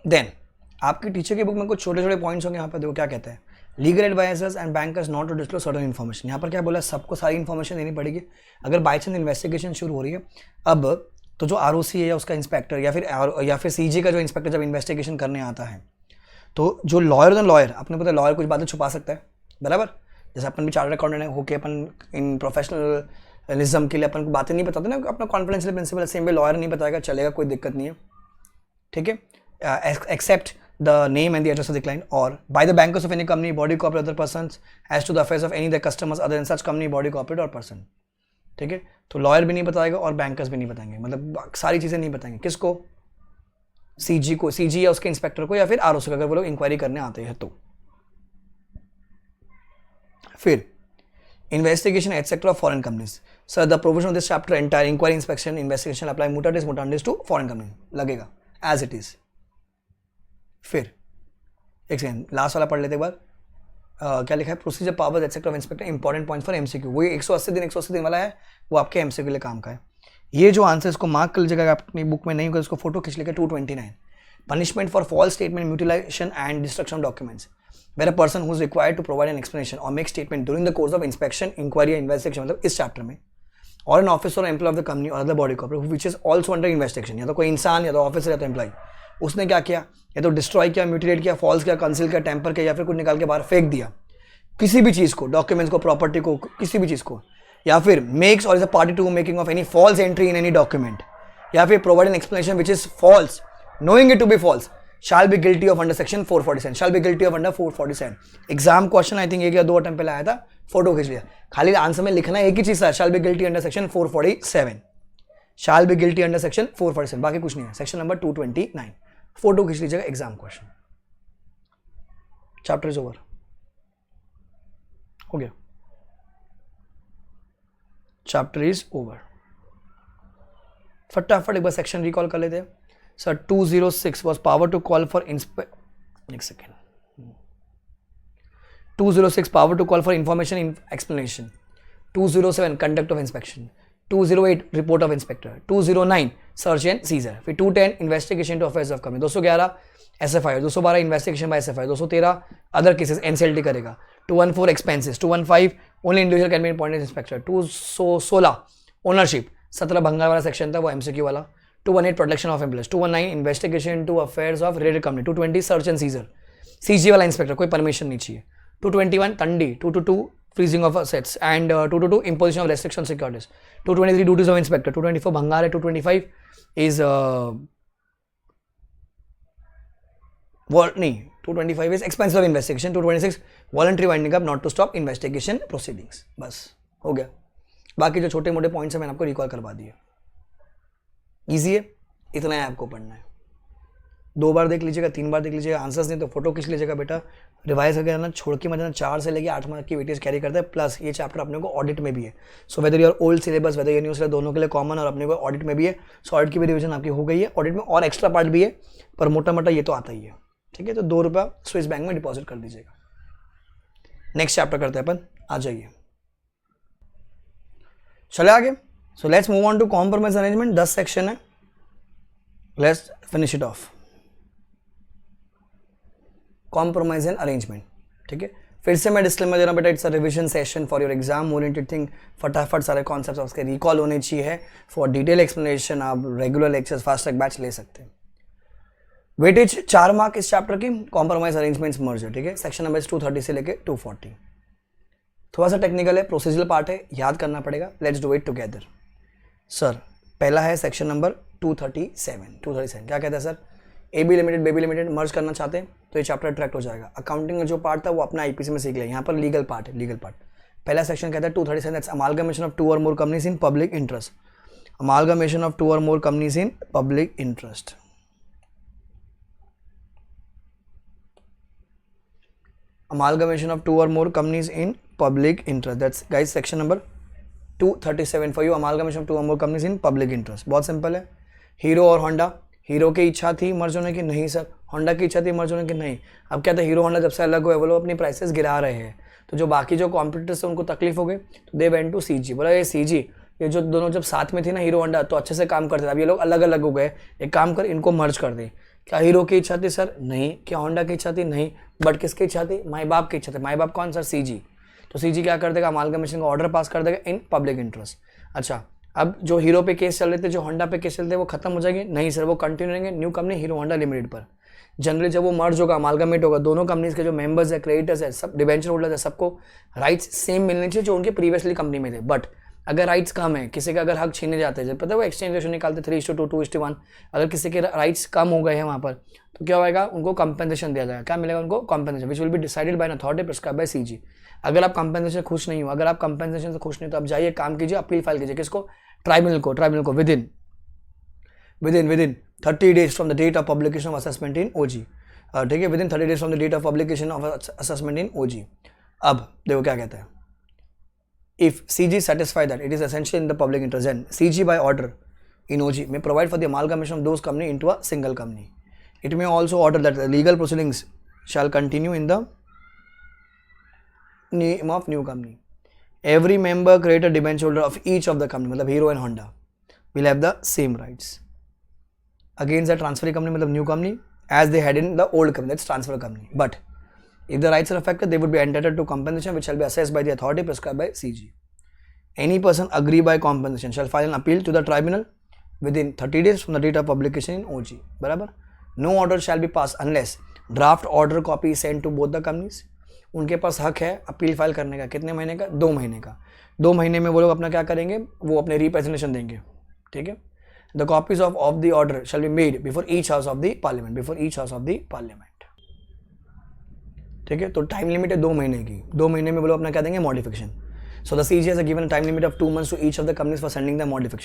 Then आपकी टीचर की बुक में कुछ छोटे छोटे पॉइंट्स होंगे, यहाँ पर देखो क्या कहते हैं, legal advisers and bankers not to disclose certain information. यहाँ पर क्या बोला, सबको सारी इन्फॉर्मेशन देनी पड़ेगी। अगर बाई चांस इन्वेस्टिगेशन शुरू हो रही है अब, तो जो ROC है या उसका इंस्पेक्टर या फिर CG का जो इंस्पेक्टर जब इन्वेस्टिगेशन करने आता है, तो जो लॉयर अपने पता है लॉयर कुछ बातें छुपा सकता है, बराबर। जैसे अपन भी चार्टर्ड अकाउंटेंट है होके अपन इन प्रोफेशनलिज्म के लिए अपन को बातें नहीं बताते ना, अपना confidential principle same way lawyer नहीं बताएगा, चलेगा, कोई दिक्कत नहीं है, ठीक है। Except the name and the address of the client, or by the bankers of any company, body, corporate, other persons as to the affairs of any of their customers other than such company, body, corporate or person, ठीक है। तो lawyer भी नहीं बताएगा और bankers भी नहीं बताएंगे, मतलब सारी चीज़ें नहीं बताएंगे। किसको? CG को, CG या उसके इंस्पेक्टर को या फिर ROC को, अगर वो लोग इंक्वायरी करने आते हैं तो। फिर investigation etcetera of foreign companies. Sir the provision of this chapter entire inquiry inspection investigation apply mutatis mutandis to foreign company, लगेगा एज इट इज। फिर एक सेकंड, लास्ट वाला पढ़ लेते एक बार। क्या लिखा है, procedure powers etcetera of inspector, important point for MCQ। वही 180 दिन वाला है, वो आपके MCQ के लिए काम का है। ये जो आंसर इसको मार्क कर लीजिएगा, अपनी बुक में नहीं होगा इसको फोटो खींच लेगा। 229 punishment for false statement, mutilation and destruction of documents where a person who is required to provide an explanation or make statement during the course of inspection, inquiry or investigation, मतलब इस chapter में, or an officer or employee of the company or other body corporate which is also under investigation, या तो कोई इंसान या तो officer या तो एम्प्लॉय, उसने क्या किया, या तो डिस्ट्रॉय किया, म्यूटिलेट किया, फॉल्स किया, कंसील किया, टेम्पर किया, या फिर कुछ निकाल के बाहर फेंक दिया, किसी भी चीज़ को, डॉक्यूमेंट्स को, प्रॉपर्टी को, किसी भी चीज़ को, या फिर makes or is a party to making of any false entry in any document, या फिर provide an explanation which is false knowing it to be false, shall be guilty of under section 447, shall be guilty of under 447। Exam question I think एक या दो attempt पहले आया था, photo खींच लिया, खाली आंसर में लिखना है एक ही चीज था, shall be guilty under section 447, shall be guilty under section 447, बाकी कुछ नहीं है। सेक्शन नंबर 229, फोटो खींच लीजिएगा, exam question. Chapter is over, हो गया, चैप्टर इज ओवर। फटाफट एक बार सेक्शन रिकॉल कर लेते हैं। Sir, 206 was power to call for next second. 206 power to call for information explanation. 207 conduct of inspection. 208 report of inspector. 209 search and seizure. फिर 210 investigation to affairs of company. 211 SFIR. 212 investigation by SFIR. 213 other cases NCLT करेगा. 214 expenses. 215 only individual can be appointed inspector. 216 ownership. 17 भंगार वाला section था, वो MCQ वाला। 218 protection of employees. 219 investigation to affairs of related company. 220 search and seizure, CG वाला inspector, कोई permission नहीं चाहिए। 221 तंडी। 222 freezing of assets and 222 imposition of restriction on securities। 223 duties of inspector. 224 भंगार है। 225 इज नहीं, 225 is expensive of investigation. 226 voluntary winding up not to stop investigation proceedings. बस हो गया, बाकी जो छोटे मोटे पॉइंट्स हैं मैंने आपको रिकॉल करवा दिए। ईजी है, इतना है आपको पढ़ना है। 2 बार देख लीजिएगा, 3 बार देख लीजिएगा, आंसर्स नहीं तो फोटो खींच लीजिएगा बेटा, रिवाइज करके ना, छोड़ के मत जाना। 4 से लेके 8 मार्क की वेटेज कैरी करता है, प्लस ये चैप्टर अपने को ऑडिट में भी है। So whether your old syllabus whether your new syllabus, दोनों के लिए कॉमन और अपने को ऑडिट में भी है। सो ऑडिट की भी रिविजन आपकी हो गई है, ऑडिट में और एक्स्ट्रा पार्ट भी है, पर मोटा मोटा ये तो आता ही है, ठीक है। तो 2 रुपया स्विस बैंक में डिपॉजिट कर दीजिएगा। नेक्स्ट चैप्टर करते हैं अपन, आ जाइए, चले आगे। So let's move on to compromise arrangement. 10 section है, let's finish it off। compromise and arrangement, ठीक है। फिर से मैं डिस्क्लेमर दे रहा हूँ बेटा, it's a revision session for your exam oriented thing. फटाफट सारे कॉन्सेप्ट्स आपके रिकॉल होने चाहिए। फॉर डिटेल एक्सप्लेनेशन आप regular lectures fast track batch ले सकते हैं। वेटेज 4 मार्क इस चैप्टर की, कॉम्प्रोमाइज अरेंजमेंट्स मर्जर, ठीक है। सेक्शन नंबर 230 से लेके 240। थोड़ा सा टेक्निकल है, प्रोसीजरल पार्ट है, याद करना पड़ेगा। Let's do it together. Sir पहला है सेक्शन नंबर 237 क्या कहता है sir, AB limited baby limited merge करना चाहते हैं तो ये चैप्टर अट्रैक्ट हो जाएगा। अकाउंटिंग का जो पार्ट था वो अपना IPC में सीख लिया, यहाँ पर लीगल पार्ट है, लीगल पार्ट। पहला सेक्शन कहता है 237 that's amalgamation of 2 or more companies in public interest. Amalgamation of 2 or more companies in public interest. Amalgamation of 2 or more companies in public interest, that's guys section number 237 for you। Amalgamation of 2 or more companies in public interest, बहुत simple है। Hero और Honda, hero की इच्छा थी मर्ज होने की, नहीं sir. Honda की इच्छा थी मर्ज होने की, नहीं। अब क्या था, हीरो होंडा जब से अलग हुए वो लोग अपनी प्राइसेस गिरा रहे हैं, तो जो बाकी जो कॉम्पिटिटर्स हैं उनको तकलीफ हो गई, तो दे वेंट टू CG। बोला ये CG, ये जो दोनों जब साथ में थी ना हीरो होंडा, तो अच्छे से काम करते थे, अब ये लोग अलग अलग हो गए, एक काम कर इनको मर्ज कर दे। क्या हीरो की इच्छा थी सर? नहीं। क्या होंडा की इच्छा थी? नहीं। बट किसकी इच्छा थी? माई बाप की इच्छा थी। माई बाप कौन सर? सीजी। तो सीजी क्या कर देगा? अमालगमेशन का ऑर्डर पास कर देगा इन पब्लिक इंटरेस्ट। अच्छा, अब जो हीरो पे केस चल रहे थे, जो होंडा पे केस चल रहे थे, वो खत्म हो जाएंगे? नहीं सर, वो कंटिन्यू रहेंगे new company hero Honda limited पर। जनरली जब वो मर्ज होगा, अमालगमेट होगा, दोनों कंपनीज के जो मेंबर्स है, क्रेडिटर्स है, सब डिबेंचर होल्डर्स है, सबको राइट्स सेम मिलने चाहिए जो उनके प्रीवियसली कंपनी में थे। बट अगर राइट्स कम है, किसी का अगर हक छीने जाते हैं, पता है वो एक्सचेंज रेशो निकालते 3:2, 2:1, अगर किसी के राइट्स कम हो गए हैं वहाँ पर, तो क्या होगा? उनको कंपनसेशन दिया जाएगा। क्या मिलेगा उनको? Compensation, which will be decided by an authority prescribed bye CG. अगर आप कंपनसेशन खुश नहीं हो, अगर आप कंपनसेशन से खुश नहीं, तो आप जाइए, काम कीजिए, अपील फाइल कीजिए। किसको? ट्राइब्यूनल को within 30 days from the date of publication of assessment in OG. ठीक है, within 30 days from the date of publication of assessment in OG. अब देखो क्या कहता है, if CG satisfy that it is essential in the public interest, then CG by order in OG may provide for the amalgamation of those company into a single company. It may also order that the legal proceedings shall continue in the name of new company. Every member, creator, debenture holder of each of the company, मतलब Hero and Honda, will have the same rights against the transferring company, मतलब new company, as they had in the old company, that's transfer company. But if the rights are affected, they would be entitled to compensation which shall be assessed by the authority prescribed by CG. Any person agree by compensation shall file an appeal to the tribunal within 30 days from the date of publication in OG. बराबर? No order shall be passed unless draft order copy is sent to both the companies. उनके पास हक है appeal file करने का। कितने महीने का? 2 महीने का। 2 महीने में वो लोग अपना क्या करेंगे? वो अपने रिप्रेजेंटेशन देंगे। ठीक है। The copies of the order shall be made before each house of the parliament. ठीक है, तो टाइम लिमिट है 2 महीने की। 2 महीने में बोलो अपना क्या देंगे? Modification. So the CG has given time limit of 2 months to each of the companies for sending the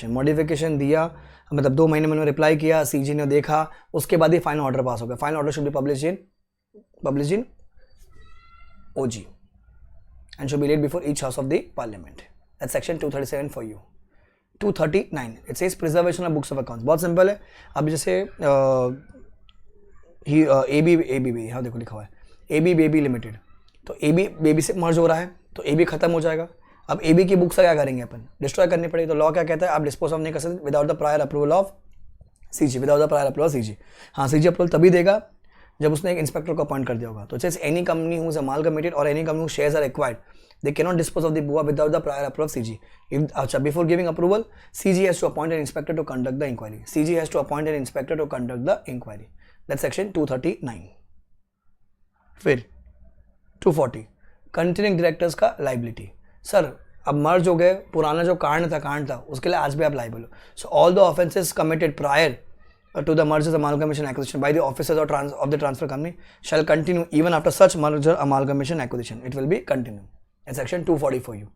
modification दिया, मतलब 2 महीने में उन्होंने रिप्लाई किया, सीजी ने देखा, उसके बाद ही फाइनल ऑर्डर पास हो गया। Final order should be publish in OG and should be laid before each house of the parliament. That's section 237 for you. 239 it says preservation of books of accounts. बहुत simple है। अब जैसे AB यहाँ देखो लिखा हुआ है एबी बेबी लिमिटेड, तो एबी बेबी से मर्ज हो रहा है, तो एबी खत्म हो जाएगा। अब एबी की बुक्स क्या करेंगे? अपन डिस्ट्रॉय करनी पड़ेगी। तो लॉ क्या कहता है? आप डिस्पोज ऑफ नहीं कर सकते without the prior approval of CG. हाँ, सीजी अप्रूवल तभी देगा जब उसने एक इंस्पेक्टर को अपॉइंट कर दिया होगा। तो जैसे any company who is amalgamated or any company who shares are acquired, they cannot dispose of the BUA without the prior approval of CG. Before giving approval, CG has to appoint an inspector to conduct the inquiry. CG has to appoint an inspector to conduct the inquiry. That's section 239. फिर 240 continuing directors का liability. Sir अब मर्ज हो गए, पुराना जो कांड था उसके लिए आज भी आप लाइबल हो। So all the offences committed prior to the mergers, amalgamation, acquisition by the officers of the transfer company shall continue even after such merger, amalgamation, acquisition. It will be continue. And section 240 for you.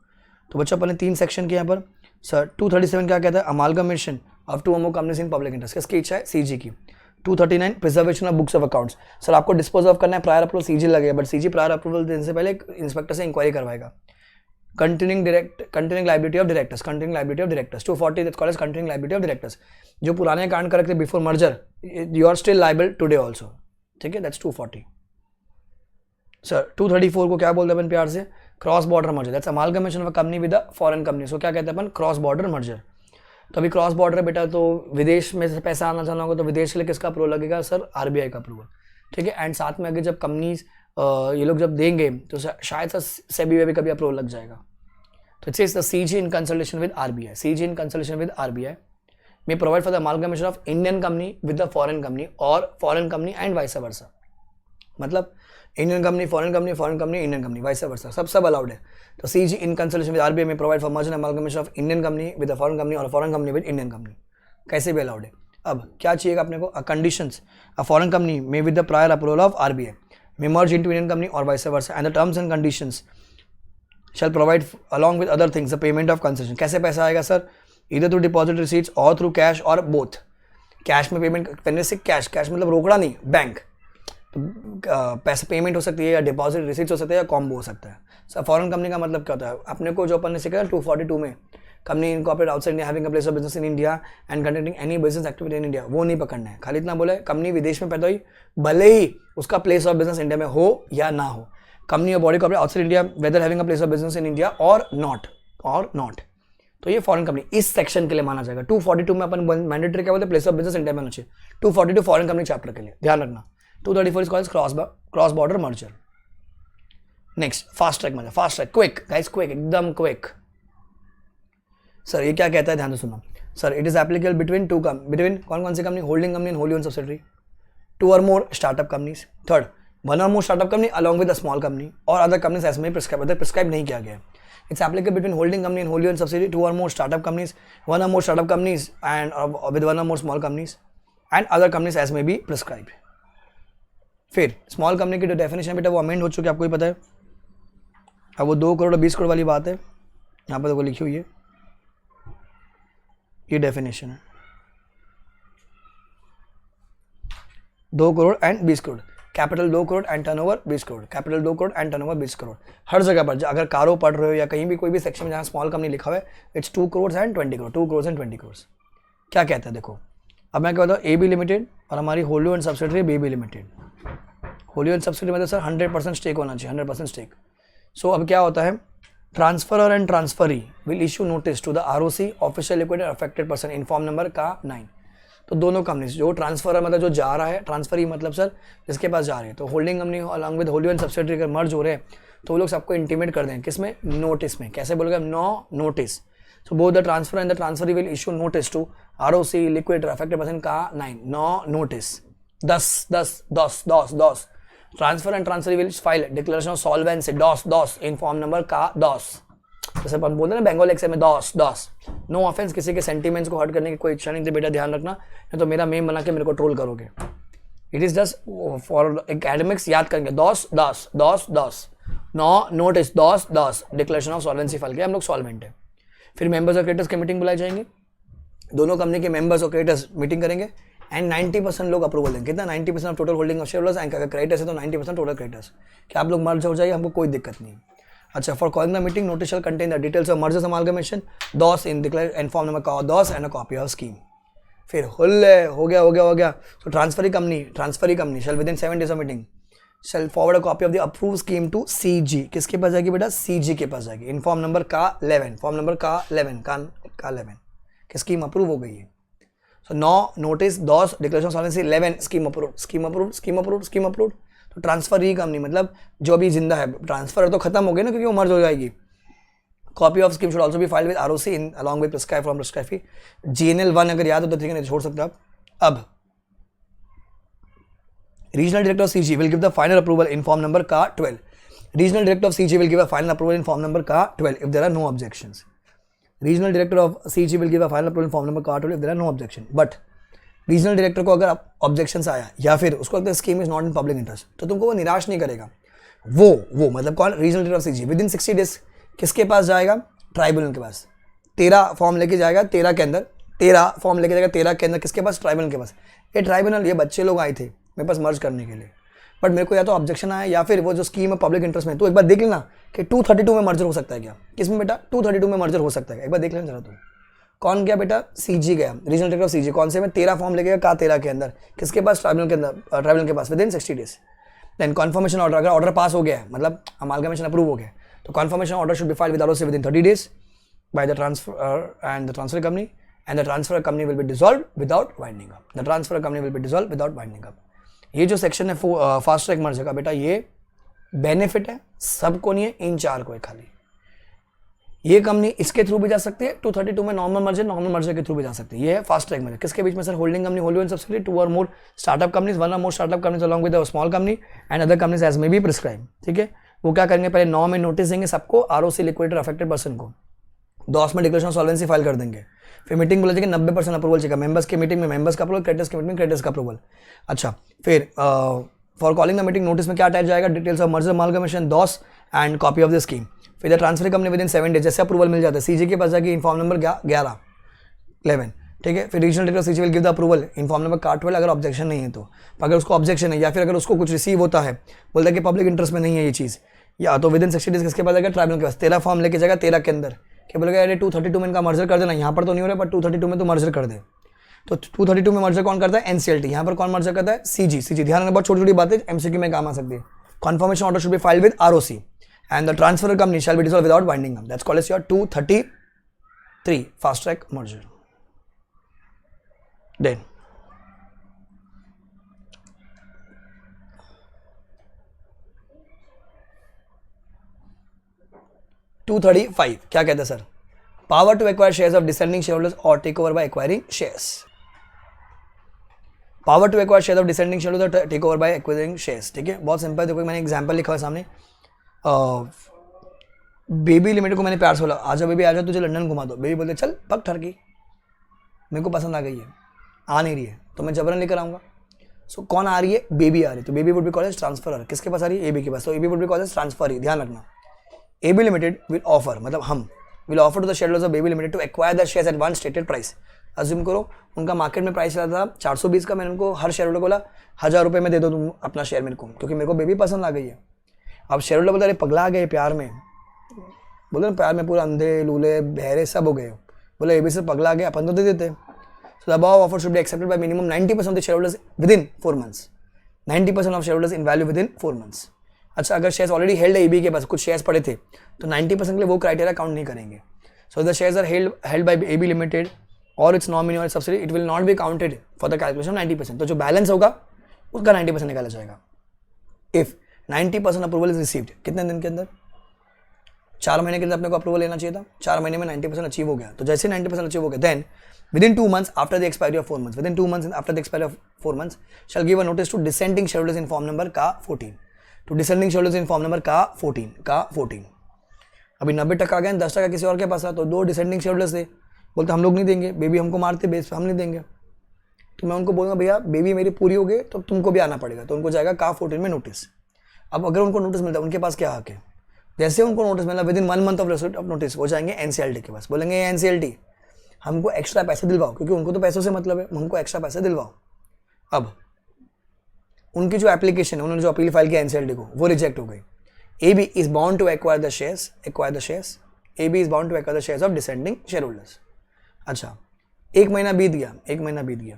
तो बच्चों अपने 3 section के यहाँ पर sir 237 क्या कहता है? Amalgamation of 2 or more companies in public interest। किसकी इच्छा है? सीजी की। 239 preservation of books of accounts. Sir आपको डिस्पोज ऑफ करना है, प्रायर अप्रूवल सीजी लगेगा, बट सीजी प्रायर अप्रूवल देने से पहले इंस्पेक्टर से इंक्वायरी करवाएगा। Continuing liability of directors 240 that's called as continuing liability of directors. जो पुराने कांड कर रखे थे before merger, you are still liable today also. ठीक है, दैट्स 240। सर 234 को क्या बोलते हैं अपन प्यार से? Cross border merger. That's amalgamation of a company with a foreign company. So क्या कहते हैं अपन? Cross border merger. तो अभी क्रॉस बॉर्डर बेटा, तो विदेश में से पैसा आना चाहना होगा तो विदेश के लिए किसका अप्रूवल लगेगा? सर आरबीआई का अप्रूवल। ठीक है, एंड साथ में अगर जब कंपनीज ये लोग जब देंगे तो शायद से सेबी में भी कभी अप्रूवल लग जाएगा। तो it's the CG in consultation with RBI. CG in consultation with RBI may provide for the amalgamation of Indian company with the foreign company or foreign company and vice versa। मतलब Indian company foreign company Indian company vice versa, सब allowed है। तो CG in consultation with RBI में provide for merger and amalgamation of Indian company with a foreign company or foreign company with Indian company, कैसे भी allowed है। अब क्या चाहिएगा अपने को? कंडीशंस अ फॉरेन कंपनी में with the prior approval of RBI में merge into Indian company or vice versa and the terms and conditions shell provide along with other things the payment of concession. कैसे पैसा आएगा sir? इधर through deposit receipts और through cash और both. Cash में payment करने से cash मतलब रोकड़ा नहीं, बैंक। तो पैसे पेमेंट हो सकती है या डिपॉजिट रिसीट्स हो सकते हैं या कॉम्बो हो सकता है। सर फॉरेन कंपनी का मतलब क्या होता है? अपने को जो अपन ने सीखा 242 में, company incorporate outside India having a place of business in India and conducting any business activity in India, वो नहीं पकड़ना है। खाली इतना बोले कंपनी विदेश में पैदा हुई, भले ही उसका प्लेस ऑफ बिजनेस इंडिया में हो या ना हो। Company or body corporate outside India whether having a place of business in India or not तो ये फॉरेन कंपनी इस सेक्शन के लिए माना जाएगा। 242 में अपन मैंडेटरी क्या बोलते हैं, प्लेस ऑफ बिजनेस इंडिया में होना चाहिए। 242 फॉरेन कंपनी चैप्टर के लिए ध्यान रखना। 234 is called cross border merger. Next fast track merger, fast track, quick guys, quick, एकदम क्विक। सर ये क्या कहता है, ध्यान से सुनो सर। It is applicable between between कौन कौन सी company, holding company and wholly own subsidiary, 2 or more startup companies, third 1 or more startup company along with a small company or other companies ऐसे में प्रिस्क्राइब नहीं किया गया है। It's applicable between holding company and wholly own subsidiary, 2 or more startup companies, 1 or more startup companies and with 1 or more small companies and other companies as may be prescribe. फिर small company की जो definition बेटा वो amend हो चुकी है, आपको ही पता है। अब वो 2 करोड़ और 20 करोड़ वाली बात है, यहाँ पर देखो लिखी हुई है, ये डेफिनेशन है। 2 crore and 20 crore, capital 2 crore and turnover 20 crore, capital 2 crore and turnover 20 crore. हर जगह पर अगर कारो पढ़ रहे हो या कहीं भी कोई भी सेक्शन में जहाँ स्मॉल कंपनी लिखा हुआ है, it's 2 crore and 20 crore, 2 crore and 20 crore. क्या कहता है देखो, अब मैं क्या बताऊँ, AB लिमिटेड और हमारी wholly own subsidiary BB limited. Wholly own subsidiary मतलब सर 100% स्टेक होना चाहिए, 100% स्टेक। सो अब क्या होता है, transferor and transferee will issue notice to the ROC official liquidated affected person in form number का 9। तो दोनों कंपनी जो ट्रांसफर मतलब जो जा रहा है, ट्रांसफरी मतलब सर जिसके पास जा रहे हैं, तो holding company along with Holi own subsidiary अगर मर्ज हो रहे हैं तो वो लोग सबको इंटीमेट कर दें, किसमें, नोटिस में। कैसे बोलेगा, no notice. So both the transfer and the transferee will issue notice to ROC liquidated affected person का 9, no notice. 10 transfer and transferee will file declaration of solvency 10 in form number का 10। जैसे अपन बोलते हैं ना Bengal x में 10। No offence, किसी के sentiments को हर्ट करने की कोई इच्छा नहीं थी बेटा, ध्यान रखना, नहीं तो मेरा मेम बना के मेरे को ट्रोल करोगे। It is just for academics, याद करेंगे 10। No notice 10 declaration of solvency file किया, हम लोग सॉल्वेंट है। फिर मेंबर्स और क्रेडिटर्स की मीटिंग बुलाई जाएंगे, दोनों कंपनी के मेंबर्स और क्रेडिटर्स मीटिंग करेंगे एंड 90% लोग अप्रूवल देंगे। कितना, 90% of total holding of share holders and अगर क्रेडिटर्स है तो 90% टोटल क्रेडिटर्स। क्या आप लोग मर्ज हो जाइए, हमको कोई दिक्कत नहीं। अच्छा, for calling the meeting notice shall contain the details of mergers amalgamation 10 in declare and form number का 10 and a copy of scheme. फिर हो गया। So transferee company shall within 7 days of meeting shall forward a copy of the approve scheme to CG। किसके पास जाएगी बेटा, CG के पास जाएगी इन form number का 11, फॉर्म नंबर का 11 का 11 कि स्कीम अप्रूव हो गई है। सो 9 notice 10 declaration solvency 11 scheme approved. तो ट्रांसफर ही कंपनी मतलब जो अभी जिंदा है, ट्रांसफर तो खत्म हो गया ना क्योंकि वो मर्ज हो जाएगी। Copy of scheme should also be filed with ROC in along with prescribe from prescribe fee. GNL 1 अगर याद हो तो ठीक है, नहीं छोड़ सकते आप। अब regional director of CG will give the final approval in form number का 12। Regional director of CG will give a final approval in form number का 12 if there are no objections. Regional director of CG will give a final approval in form number का 12 if there are no objection. But regional director को अगर objections आया या फिर उसको लगता है scheme is not in public interest, तो तुमको वो निराश नहीं करेगा। वो मतलब कौन, regional director of CG with in 60 days किसके पास जाएगा, ट्राइब्यूनल के पास। 13 फॉर्म लेके जाएगा 13 के अंदर, 13 फॉर्म लेके जाएगा 13 के अंदर, किसके पास, ट्राइब्यूनल के पास। ये ट्राइब्यूनल, ये बच्चे लोग आए थे मेरे पास मर्ज करने के लिए, बट मेरे को या तो ऑब्जेक्शन आया या फिर वो जो स्कीम है पब्लिक इंटरेस्ट में। तो एक बार देख लेना कि 232 में मर्जर हो सकता है क्या, किसमें बेटा, 232 में मर्जर हो सकता है, एक बार देख लेना जरा। तुम कौन गया बेटा, CG गया, रीजनल डायरेक्टर ऑफ CG। कौन से में, 13 फॉर्म लेके का 13 के अंदर, किसके पास, ट्राइब्यूनल के अंदर, ट्राइब्यूनल के पास within 60 days। Then confirmation order, अगर ऑर्डर पास हो गया है मतलब अमालगमेशन अप्रूव हो गया, तो confirmation order should be filed with ROC within 30 days by the transfer and the transfer company, and the transfer company will be dissolved without winding up. The transfer company will be dissolved without winding up. ये जो section है fast track merger का बेटा, ये benefit है सबको नहीं है, इन 4 को है खाली। ये कंपनी इसके थ्रू भी जा सकती है, 232 में नॉर्मल मर्जर के थ्रू भी जा सकती है। ये है फास्ट ट्रैक मर्जर। किसके बीच में sir, holding company wholly own subsidiary, 2 or more startup companies, 1 or more startup companies along with a small company and other companies as may be prescribe. ठीक है, वो क्या करेंगे, पहले 9 में नोटिस देंगे सबको, ROC लिक्विडेटेड अफेक्टेड पर्सन को, 10 में डिक्लेरेशन सॉल्वेंसी फाइल कर देंगे। फिर मीटिंग बोला जाएगी 90% अप्रूवल चाहिए, मेंबर्स की मीटिंग में मेंबर्स का अप्रूवल, क्रेडिटर्स की मीटिंग में क्रेडिटर्स का अप्रूवल। अच्छा, फिर for calling the meeting notice में क्या अटैच जाएगा, details of merger amalgamation 10 and copy of the scheme. फिर the transfer company within 7 days जैसे अप्रूवल मिल जाता है, CG के पास जाएगी इनफॉर्म नंबर 11। ठीक है, फिर regional director CG will give the approval inform number का 12 अगर ऑब्जेक्शन नहीं है तो। अगर उसको ऑब्जेक्शन है या फिर अगर उसको कुछ रिसीव होता है, बोलता है कि पब्लिक इंटरेस्ट में नहीं है ये चीज़, या तो विद इन 60 days किसके पास जाएगा, ट्राइब्यूनल के पास। 13 फॉर्म लेके जाएगा 13 के अंदर, क्या बोलेगा, अरे 232 में इनका मर्जर कर देना, यहाँ पर तो नहीं हो रहा है, पर 232 में तो मर्जर कर दे। तो 232 में मर्जर कौन करता है, NCLT। यहाँ पर कौन मर्जर करता है, CG। ध्यान रखना, बहुत छोटी छोटी बातें MCQ में काम आ सकती है। Confirmation order should be filed with ROC and the transfer company shall be dissolve without winding up. That's called as your 232 3 fast track merger. Then 235 क्या कहते हैं सर? Power to acquire shares of dissenting shareholders और take over by acquiring shares. Power to acquire share of dissenting shareholder take over by acquiring shares. ठीक है, बहुत simple. देखो मैंने एग्जांपल लिखा है सामने. बेबी लिमिटेड को मैंने प्यार से बोला, आजा बेबी आजा, तुझे लंदन घुमा दो. बेबी बोलते चल पक ठरकी, मेरे को पसंद आ गई है, आ नहीं रही है, तो मैं जबरन लेकर आऊँगा. सो कौन आ रही है? बेबी आ रही है. तो baby would be called as transferor. किसके पास आ रही है? एबी के पास. तो AB would be called as transfer. ध्यान रखना. एबी लिमिटेड विल ऑफर, मतलब हम will offer to the shareholders of baby limited to acquire the shares at one stated price. Assume करो उनका मार्केट में प्राइस चला था 420 का. मैंने उनको हर शेयर होल्डर को बोला 1000 रुपये में दे दो तुम अपना शेयर मेरे को, क्योंकि मेरे को बेबी पसंद आ गई है. अब शेयर होल्डर बोलते अरे पगला गए प्यार में, बोले प्यार में पूरा अंधे लूले बहरे सब हो गए. बोले एबी से पगला गए, अपन तो दे देते. So the above offer should be accepted by minimum 90% of the share holders within 4 months. 90% of share holders in value within 4 months. अच्छा, अगर शेयर्स ऑलरेडी हेल्ड है एबी के पास, कुछ शेयर्स पड़े थे, तो 90% के लिए वो क्राइटेरिया काउंट नहीं करेंगे. So the shares are held by AB limited और इट्स नॉमिनी और subsidy, it will not be counted for the calculation 90%. तो जो बैलेंस होगा उसका 90% निकाला जाएगा. इफ 90% अप्रूवल इज रिसीव्ड, कितने दिन के अंदर? 4 महीने के अंदर अपने को अप्रूवल लेना चाहिए था. 4 महीने में 90% अचीव हो गया. तो जैसे 90% अचीव हो गया, then within 2 months after the expiry of 4 months, within 2 months after the expiry of 4 months, shall give a notice to dissenting shareholders in form number का 14. to dissenting shareholders in form number का 14. अभी 90% आ गए, 10% किसी और के पास था, तो 2 descending shareholders थे, बोलते हम लोग नहीं देंगे, बेबी हमको मारते, बेस पे हम नहीं देंगे. तो मैं उनको बोलूँगा भैया बेबी मेरी पूरी हो गई तो तुमको भी आना पड़ेगा. तो उनको जाएगा का 14 में नोटिस. अब अगर उनको नोटिस मिलता है, उनके पास क्या हक है? जैसे उनको नोटिस मिला within 1 month of receipt of notice, वो जाएंगे एनसीएलटी के पास, बोलेंगे एनसीएलटी हमको एक्स्ट्रा पैसे दिलवाओ, क्योंकि उनको तो पैसों से मतलब है, हमको एक्स्ट्रा पैसे दिलवाओ. अब उनकी जो एप्लीकेशन है, उन्होंने जो अपील फाइल किया एनसीएलटी को, वो रिजेक्ट हो गई. AB is bound to acquire the shares. AB is bound to acquire the shares of dissenting shareholders. अच्छा, 1 महीना बीत गया,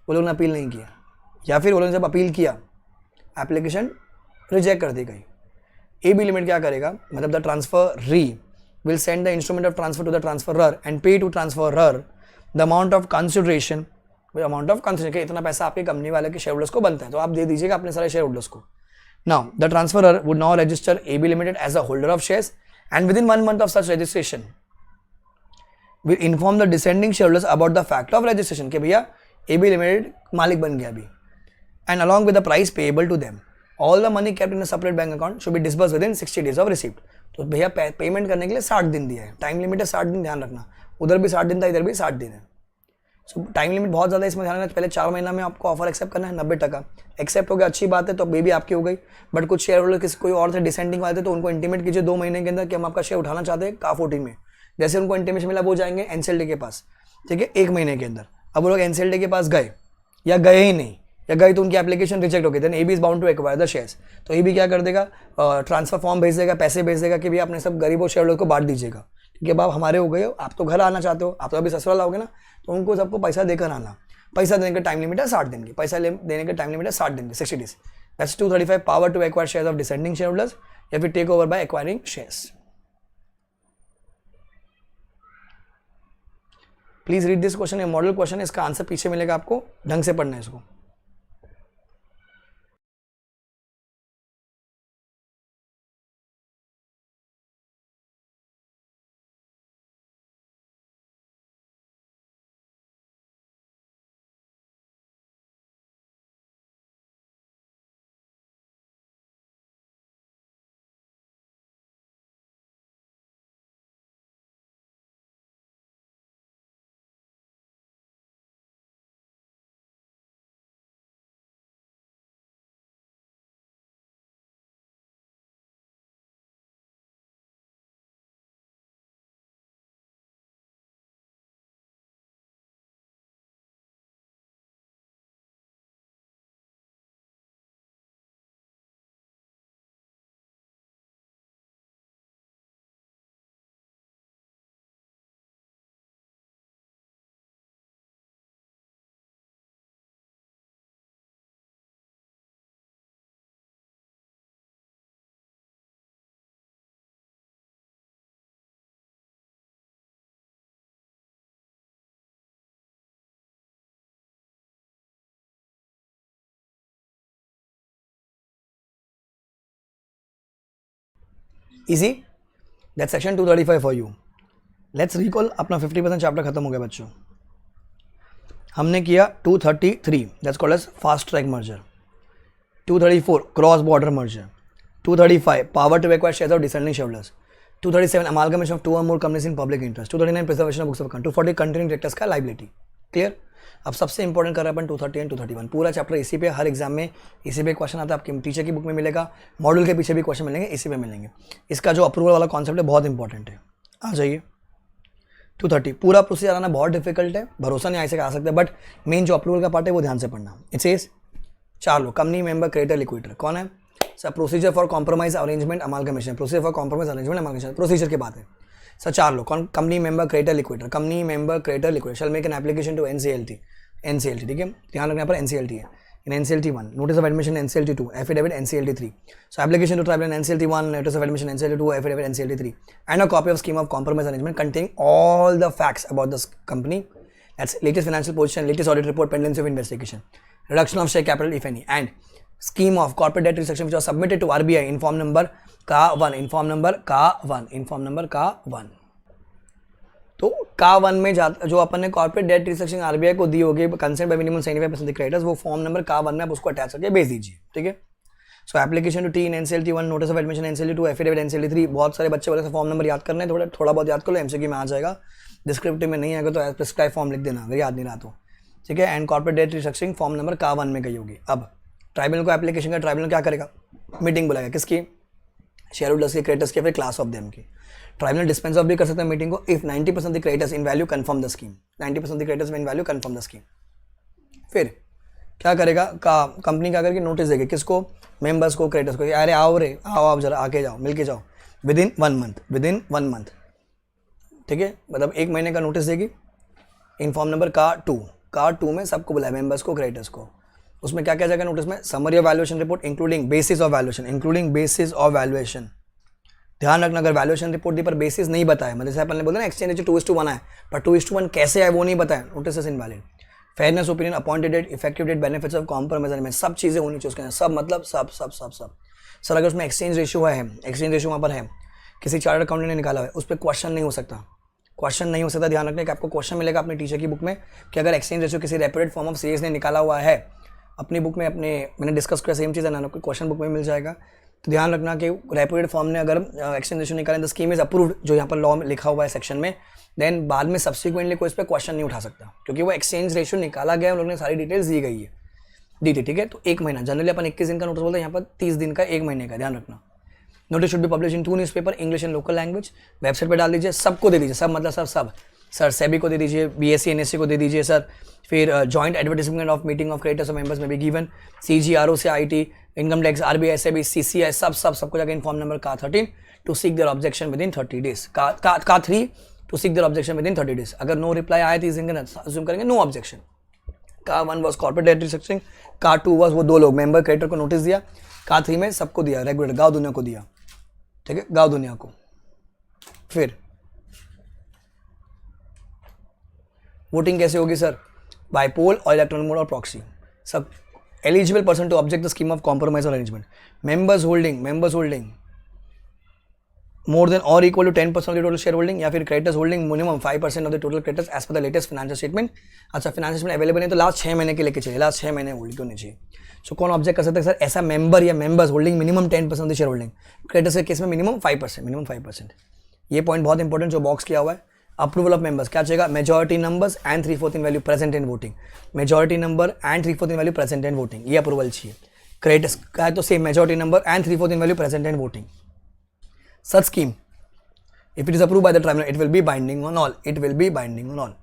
वो लोगों ने अपील नहीं किया, या फिर वो लोगों ने जब अपील किया एप्लीकेशन रिजेक्ट कर दी गई. एबी लिमिट क्या करेगा, मतलब the transfer will send the instrument of transfer to the transferor and pay to transferor the amount of consideration कि इतना पैसा आपके कंपनी वाले के शेयर होल्डर्स को बनता है, तो आप दे दीजिएगा अपने सारे शेयर होल्डर्स को. Now the transferor would now register AB Limited as a holder of shares and within 1 month of such registration will inform the descending shareholders about the fact of registration कि भैया AB Limited मालिक बन गया अभी, and along with the price payable to them all the money kept in a separate bank account should be disbursed within 60 days of receipt. तो भैया payment करने के लिए 60 दिन दिया है, टाइम लिमिट है 60 दिन, ध्यान रखना. उधर भी 60 दिन था, इधर भी 60 दिन है. सो टाइम लिमिट बहुत ज़्यादा इसमें ध्यान रखना. पहले 4 महीना में आपको ऑफर एक्सेप्ट करना है. 90% एक्सेप्ट हो गया, अच्छी बात है, तो बेबी आपकी हो गई. बट कुछ शेयर होल्डर किसी कोई और थे डिसेंडिंग वाले थे, तो उनको इंटीमेट कीजिए 2 महीने के अंदर कि हम आपका शेयर उठाना चाहते हैं का 14 में. जैसे उनको इंटीमेशन मिला, वो जाएंगे एनसीएलटी के पास, ठीक है, 1 महीने के अंदर. अब वो लोग एनसीएलटी के पास गए या गए ही नहीं, या गई तो उनकी एप्लीकेशन रिजेक्ट हो गई, then AB is bound to acquire the shares. तो एबी क्या कर देगा, ट्रांसफर फॉर्म भेज देगा, पैसे भेज देगा कि भैया अपने सब गरीबों शेयर होल्डर को बांट दीजिएगा, क्योंकि अब आप हमारे हो गए हो, आप तो घर आना चाहते हो, आप तो अभी ससुराल आओगे ना, तो उनको सबको पैसा देकर आना. पैसा देने का टाइम लिमिट है 60 दिन की, देने का टाइम लिमिट है 60 दिन की, 60 days. That's 235 power to acquire shares of dissenting share holders या फिर take over by acquiring shares. Please read this question, ये मॉडल क्वेश्चन है, इसका आंसर पीछे मिलेगा आपको, ढंग से पढ़ना है इसको. Easy, that section 235 for you. Let's recall, अपना 50% चैप्टर खत्म हो गया बच्चों. हमने किया 233, that's called as fast track merger. 234 cross border merger. 235 power to acquire shares of dissenting shareholders. 237 amalgamation of two or more companies in public interest. 239 preservation of books of account. 240 continuing directors का liability. Clear. अब सबसे important कर रहे हैं अपन 230 and 231. पूरा chapter इसी पे, हर exam में इसी पे क्वेश्चन आता है. आपके टीचर की बुक में मिलेगा, मॉड्यूल के पीछे भी क्वेश्चन मिलेंगे, इसी पे मिलेंगे. इसका जो अप्रूवल वाला कॉन्सेप्ट है बहुत इंपॉर्टेंट है. आ जाइए 230. पूरा प्रोसीजर आना बहुत डिफिकल्ट है, भरोसा नहीं ऐसे आ सकता, बट मेन जो अप्रूवल का पार्ट है वो ध्यान से पढ़ना. इट सेज 4 लोग, कंपनी मेंबर, क्रेडिटर, लिक्विडेटर. कौन है sir? Procedure for compromise arrangement amalgamation. Procedure for compromise arrangement amalgamation procedure की बात है सर. 4 लोग, कौन? Company member, creditor, liquidator. Company member, creditor, liquidator shall make an application to NCLT. NCLT, ठीक है, ध्यान रखना पर एनसीएलटी है. In NCLT 1, notice of admission NCLT 2, affidavit NCLT 3. So application to tribunal NCLT 1, notice of admission NCLT 2, affidavit NCLT 3, and a copy of scheme of compromise arrangement containing all the facts about the company, that's latest financial position, latest audit report, pendency of investigation, reduction of share capital if any, and scheme of corporate debt restructuring which was submitted to RBI in form number का 1, in form number का 1. तो का 1 में जो अपन ने corporate debt restructuring RBI को दी होगी consent bye minimum 75% of creditors, वो फॉर्म नंबर का 1 में आप उसको अटैच करके भेज दीजिए. ठीक है. So application to T in NCLT 1, notice of admission NCLT 2, affidavit NCLT 3. बहुत सारे बच्चे बोले फॉर्म नंबर याद करना है, थोड़ा बहुत याद कर लो, एमसीक्यू में आ जाएगा. डिस्क्रिप्टिव में नहीं आएगा तो प्रिस्क्राइब फॉर्म लिख देना अगर याद नहीं रहा तो. ठीक है. And corporate debt restructuring form number का 1 में गई होगी. अब ट्राइब्यूनल को एप्लीकेशन का ट्राइब्यूनल क्या करेगा? मीटिंग बुलाएगा. किसकी? शेयर होल्डर्स की, क्रेडिटर्स की, फिर क्लास ऑफ देम की. ट्राइब्यूनल डिस्पेंस ऑफ भी कर सकते हैं मीटिंग को if 90% the creditors in value confirm the scheme. 90% the creditors in value confirm the scheme. फिर क्या करेगा? कंपनी क्या करेगी? नोटिस देगी. किसको? मेंबर्स को, क्रेडिटर्स को. अरे आओ रे, आओ आप जरा आके जाओ, मिलके जाओ. Within 1 month. ठीक है, मतलब 1 महीने का नोटिस देगी. इन फॉर्म नंबर का 2 में सबको बुलाया, मेंबर्स को, क्रेडिटर्स को. उसमें क्या क्या जाएगा नोटिस में? Summary of valuation report including basis of valuation. ध्यान रखना, अगर वैल्यूएशन रिपोर्ट दी पर बेसिस नहीं बताया, मतलब जैसे अपन ने बोला ना एक्सचेंज रेशियो 2:1 है, पर 2:1 कैसे है वो नहीं बताया, notice is invalid. Fairness opinion, appointed date, effective date, benefits of compromise में सब चीज़ें होनी चाहिए उसके अंदर. सब मतलब सब. सर अगर उसमें एक्सचेंज रेशियो वहाँ पर है, किसी चार्टर्ड अकाउंटेंट ने निकाला है, उस पर क्वेश्चन नहीं हो सकता. ध्यान रखने कि आपको क्वेश्चन मिलेगा अपने टीचर की बुक में कि अगर एक्सचेंज रेशियो किसी रेप्यूटेड फॉर्म ऑफ सीएस ने निकाला हुआ है अपनी बुक में, मैंने डिस्कस किया सेम चीज़ है ना, आपको क्वेश्चन बुक में मिल जाएगा. तो ध्यान रखना कि रेप्यूटेड फॉर्म ने अगर एक्सचेंज रेशियो निकाले, द स्कीम इज अप्रूव्ड, जो यहाँ पर लॉ में लिखा हुआ है सेक्शन में, देन बाद में सब्सिक्वेंटली कोई इस पर क्वेश्चन नहीं उठा सकता, क्योंकि वो एक्सचेंज रेशियो निकाला गया, उन लोगों ने सारी डिटेल्स दी गई है, दी थी. ठीक है. तो 1 महीना, जनरली अपन 21 दिन का नोटिस बोलते हैं, यहाँ पर 30 दिन का, 1 महीने का. ध्यान रखना. Notice should be publish in 2 newspaper, English and local language. Website पर डाल दीजिए, सबको दे दीजिए. सब मतलब सब. सर सेबी को दे दीजिए, बीएससी एनएससी को दे दीजिए सर. फिर joint advertisement of meeting of creditors और मेंबर्स में भी गिवन. सीजीआरओ से IT, income tax, RBI, SAB, CCI, सबको जाकर इन्फॉर्म नंबर का 13 to seek their objection within 30 days. का 3 to seek their objection within 30 days. अगर no reply आए तो अज्यूम करेंगे नो ऑब्जेक्शन. का 1 वॉज कॉर्पोरेट डेट रिस्ट्रक्चरिंग, का 2 वॉज वो 2 लोग मेंबर क्रेडिटर को नोटिस दिया, का 3 में सबको दिया, रेगुलर गाँव दुनिया को दिया. ठीक है, गाँव दुनिया को. फिर वोटिंग कैसे होगी सर? बाय पोल और इलेक्ट्रॉनिक मोड और प्रॉक्सी. सब eligible person to object the scheme of compromise और arrangement. Members holding more than और equal to 10% of the total share holding, या फिर creditors holding minimum 5% of the total creditors as per the latest financial statement. अच्छा, financial statement available है तो last 6 महीने के लेके चाहिए, लास्ट 6 महीने होल्ड होने चाहिए. सो कौन ऑब्जेक्ट कर सकता है सर? ऐसा मेंबर या members holding minimum 10% of the share holding. Creditors के केस में मिनिमम 5%. ये पॉइंट बहुत इंपॉर्टेंट जो बॉक्स किया हुआ है. अप्रूवल ऑफ मेंबर्स क्या चाहिए? Majority numbers and 3/4 in value present in voting. Majority number and 3/4 in value present in voting, ये अप्रूवल चाहिए. क्रेडिटर्स का है तो same, majority number and 3/4 in value present in voting. Such scheme if it is approve by the tribunal it will be binding on all.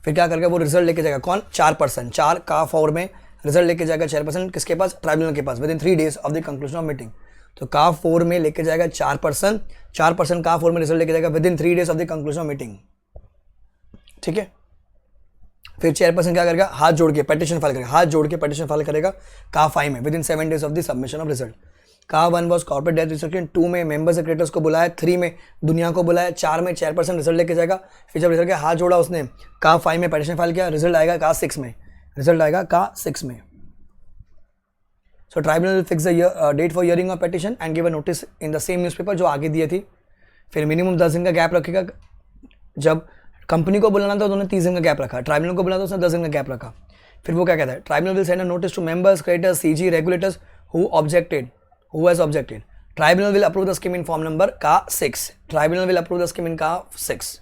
फिर क्या करेगा? वो result लेके जाएगा. कौन? 4%. 4 का 4 में रिजल्ट लेके जाएगा 4%. किसके पास? ट्राइब्यूनल के पास. Within 3 days of the conclusion of meeting. तो का 4 में लेके जाएगा 4%. का 4 में रिजल्ट लेके जाएगा with in 3 days of the conclusion of meeting. ठीक है. फिर चेयरपर्सन क्या करेगा? हाथ जोड़ के पेटिशन फाइल करेगा. का 5 में with in 7 days of the submission of result. का 1 वॉज कॉर्पोरेट डेट रिस्ट्रक्चरिंग, 2 में मेंबर्स क्रेडिटर्स को बुलाया, 3 में दुनिया को बुलाया, 4 में चेयरपर्सन रिजल्ट लेके जाएगा. फिर जब रिजल्ट के हाथ जोड़ा उसने, का 5 में पेटिशन फाइल किया, रिजल्ट आएगा का 6 में. So tribunal will fix the date for hearing of petition and give a notice in the same newspaper जो आगे दिए थी. फिर मिनिमम 10 दिन का गैप रखेगा. जब कंपनी को बुलाना था उन्होंने 30 दिन का गैप रखा, ट्राइब्यूनल को बुलाना था उसने 10 दिन का गैप रखा. फिर वो क्या कहता है, tribunal will send a notice to members, creditors, CG, regulators who has objected. Tribunal will approve the scheme in form number CAA 6. Tribunal will approve the scheme in CAA 6.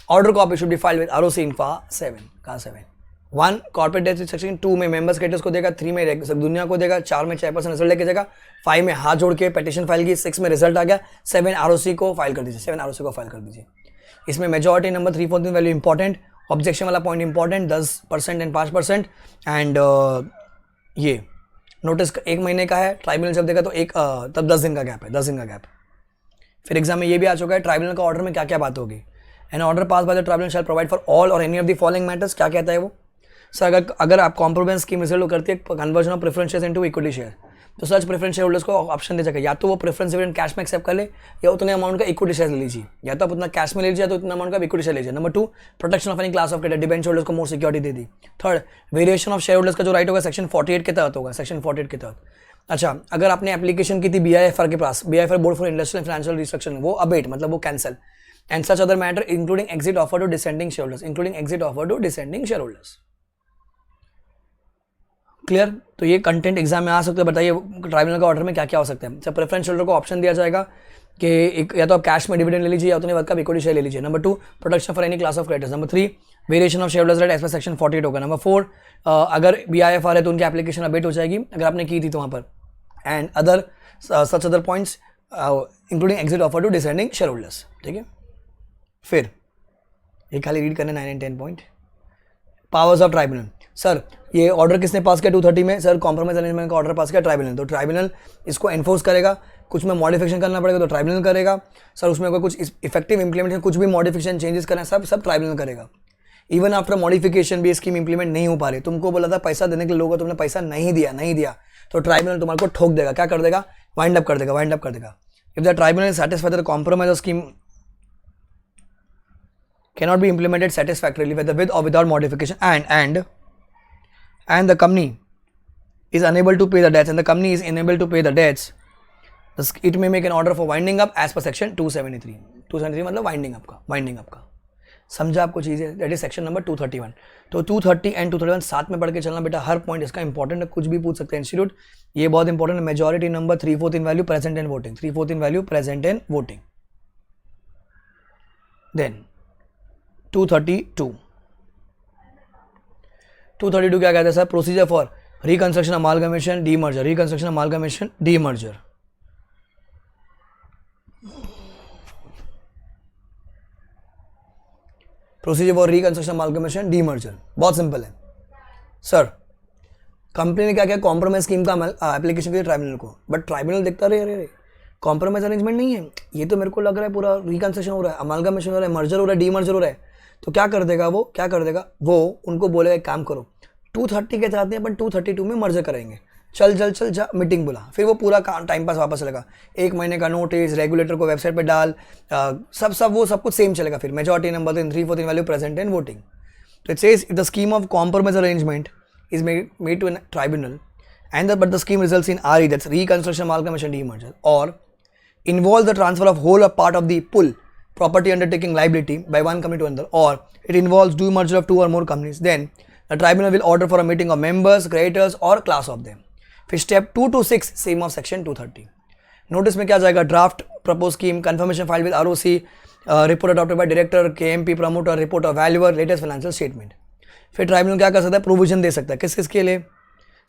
Order copy should be filed with ROC in CAA 7. 1 corporate death section 2 में members creditors को देगा, 3 में दुनिया को देगा, 4 में chairperson result लेके जाएगा, 5 में हाथ जोड़ के पिटीशन फाइल की, 6 में रिजल्ट आ गया, 7 आरओसी को फाइल कर दीजिए. 7 आरओसी को फाइल कर दीजिए. इसमें majority number 3/4 value important, objection वाला पॉइंट इंपॉर्टेंट, 10% एंड 5%. एंड ये नोटिस 1 महीने का है, ट्राइब्यूनल जब देगा तो तब 10 दिन का गैप है, 10 दिन का गैप. फिर एग्जाम में ये भी आ चुका है ट्राइब्यूनल का ऑर्डर में क्या क्या बात होगी. An order pass by the tribunal shall provide for all or any of the following matters. क्या कहता है वो सर, अगर आप कॉम्प्रोमाइज स्कीम रिजल्ट करती है conversion of preference shares into equity share, तो सच प्रेफरेंस शेयर होल्डर्स को ऑप्शन दे जाएगा, या तो वो प्रेफरेंस डिविडेंड कैश में एक्सेप्ट कर ले या उतने अमाउंट का इक्विटी शेयर ले लीजिए, या तो आप उतना कैश में ले लीजिए तो उतना अमाउंट का इक्विटी शेयर लीजिए. Number 2, protection of any class of credit, debenture holders को मोर सिक्योरिटी दे दी. 3rd, variation of share holders का जो राइट होगा सेक्शन 48 के तहत होगा, सेक्शन 48 के तहत. अच्छा, अगर आपने एप्लीकेशन की थी BIFR के पास, BIFR board for industrial financial reconstruction, वो अबेट मतलब वो cancel. And such other matter including exit offer to dissenting share holders, including exit offer to dissenting share holders. Clear. तो ये कंटेंट एग्जाम में आ सकते हैं. बताइए ट्राइब्यूनल का ऑर्डर में क्या क्या हो सकता है. जब प्रेफरेंस होल्डर को ऑप्शन दिया जाएगा कि एक या तो आप कैश में डिविडेंड ले लीजिए या उतने वक्त का इक्विटी शेयर ले लीजिए. Number 2, protection for any class of creditors. Number 3, variation of share holders right as per section 48 होगा. नंबर 4, अगर BIFR है तो उनकी एप्लीकेशन अबेट हो जाएगी अगर आपने की थी तो वहाँ पर. And other such other points including exit offer to dissenting share holders. ठीक है. फिर ये खाली रीड करने 9 and 10 point. Powers of tribunal. Sir ये ऑर्डर किसने पास किया 230 में, सर कॉम्प्रोमाइज अरेंजमेंट का ऑर्डर पास किया ट्राइब्यूनल. तो ट्राइब्यूनल इसको एनफोर्स करेगा. कुछ में मॉडिफिकेशन करना पड़ेगा तो ट्राइब्यूनल करेगा. सर उसमें कोई कुछ इफेक्टिव इंप्लीमेंटेशन, कुछ भी मॉडिफिकेशन चेंजेस करना है सब ट्राइब्यूनल करेगा. इवन आफ्टर मॉडिफिकेशन भी स्कीम इंप्लीमेंट नहीं हो पा रही, तुमको बोला था पैसा देने के लिए लोगों, तुमने पैसा नहीं दिया तो ट्राइब्यूनल तुम्हारे को ठोक देगा. क्या कर देगा, वाइंड अप कर देगा. If the tribunal is satisfied the compromise scheme cannot be implemented satisfactorily with or without modification and the company is unable to pay the debts it may make an order for winding up as per section 273 मतलब winding up का समझा आपको चीज़ें. That is section number 231. तो 230 and 231 साथ में पढ़ के चलना बेटा. हर पॉइंट इसका इंपॉर्टेंट है, कुछ भी पूछ सकते हैं इंस्टीट्यूट. ये बहुत इंपॉर्टेंट है. Majority number 3/4 in value present and voting. 3/4 in value present and voting. Then 232 क्या कहते हैं sir, procedure for reconstruction amalgamation demerger. Procedure for reconstruction amalgamation demerger बहुत सिंपल है सर. कंपनी ने क्या किया, कॉम्प्रोमाइज स्कीम का एप्लीकेशन किया ट्राइब्यूनल को, बट ट्राइब्यूनल देखता रहे कॉम्प्रोमाइज अरेंजमेंट नहीं है, ये तो मेरे को लग रहा है पूरा रिकंस्ट्रक्शन हो रहा है, अमालगमेशन हो रहा है, मर्जर हो रहा है, डीमर्जर हो रहा है. तो क्या कर देगा वो उनको बोलेगा एक काम करो 230 के चाहते हैं अपन 232 में मर्जर करेंगे, चल जा मीटिंग बुला. फिर वो पूरा टाइम पास वापस चलेगा. 1 महीने का नोटिस, रेगुलेटर को वेबसाइट पे डाल, सब कुछ सेम चलेगा. फिर majority number 3/4 in value present and voting. तो it says if the scheme of compromise arrangement is made to tribunal but the scheme results in RE, that's reconstruction amalgamation demerger, or involves the transfer of whole or part of the pool property undertaking liability by one company to another, or it involves demerger of 2 or more companies, then the tribunal will order for a meeting of members, creditors or class of them. फिर step 2 to 6 same of section 230. Notice में क्या जाएगा, draft propose scheme, confirmation file with ROC, report adopted by director, KMP promoter, report of valuer, latest financial statement. फिर tribunal क्या कर सकता है, provision दे सकता है. किस के लिए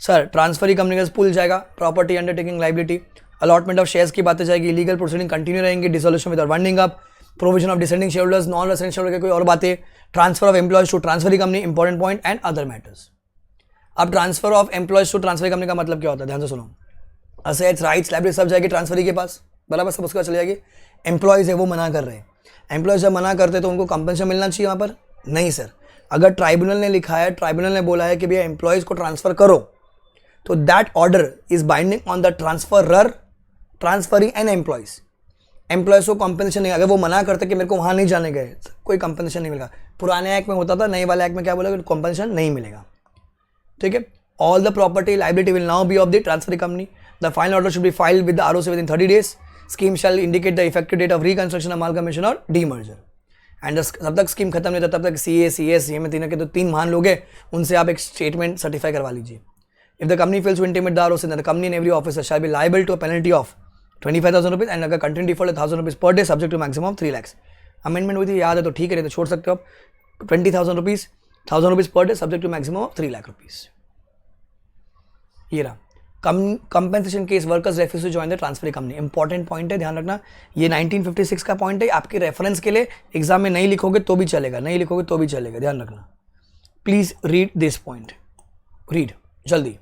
सर, ट्रांसफरी कंपनी का पुल जाएगा, property undertaking liability, allotment of shares की बातें जाएगी, लीगल प्रोसीडिंग कंटिन्यू रहेंगे, dissolution with winding up, provision of dissenting share holders, non resident share holder की कोई और बातें, transfer of employees to transferee company, important point, and other matters. अब transfer of employees to transferee company का मतलब क्या होता है, ध्यान से सुनो. असेट्स, राइट्स, लाइबिलिटी सब जाएगी ट्रांसफरी के पास, बराबर, सब उसके बाद चले जाएगी. एम्प्लॉयज है वो मना कर रहे हैं, एम्प्लॉयज जब मना करते तो उनको कंपनसेशन मिलना चाहिए वहाँ पर, नहीं सर. अगर ट्राइब्यूनल ने लिखा है, ट्राइब्यूनल ने बोला है कि भैया एम्प्लॉयज को ट्रांसफर करो, तो that order is binding on the transferor, transferee and employees. Employees को कंपनसेशन नहीं, अगर वो मना करते कि मेरे को वहाँ नहीं जाने गए, कोई कंपनसेशन नहीं मिलेगा. पुराने एक्ट में होता था, नए वाले एक्ट में क्या बोला, कंपनसेशन नहीं मिलेगा. ठीक है. All the property liability will now be of the transferee company. The final order should be filed with the ROC within 30 days. Scheme shall indicate the effective date of reconstruction, amalgamation और demerger. And जब तक scheme खत्म नहीं होता तब तक CS ये में तीनों के तो 3 महान लोग हैं, उनसे आप एक स्टेटमेंट सर्टिफाई करवा लीजिए. If the company fails to intimate the ROC, then the company and every officer shall be liable to a penalty of 25,000 rupees and अगर continue default 1,000 rupees per day subject to maximum of 3 lakhs. Amendment हुई थी, याद है तो ठीक है, तो छोड़ सकते हो आप. 20,000 rupees, 1,000 rupees per day subject to maximum of 3 lakh rupees. ये रहा compensation case workers refuse to join the transfer company. Important point है, ध्यान रखना. ये 1956 का पॉइंट है, आपके रेफरेंस के लिए एग्जाम में नहीं लिखोगे तो भी चलेगा, नहीं लिखोगे तो भी चलेगा, ध्यान रखना. Please read this point, read जल्दी.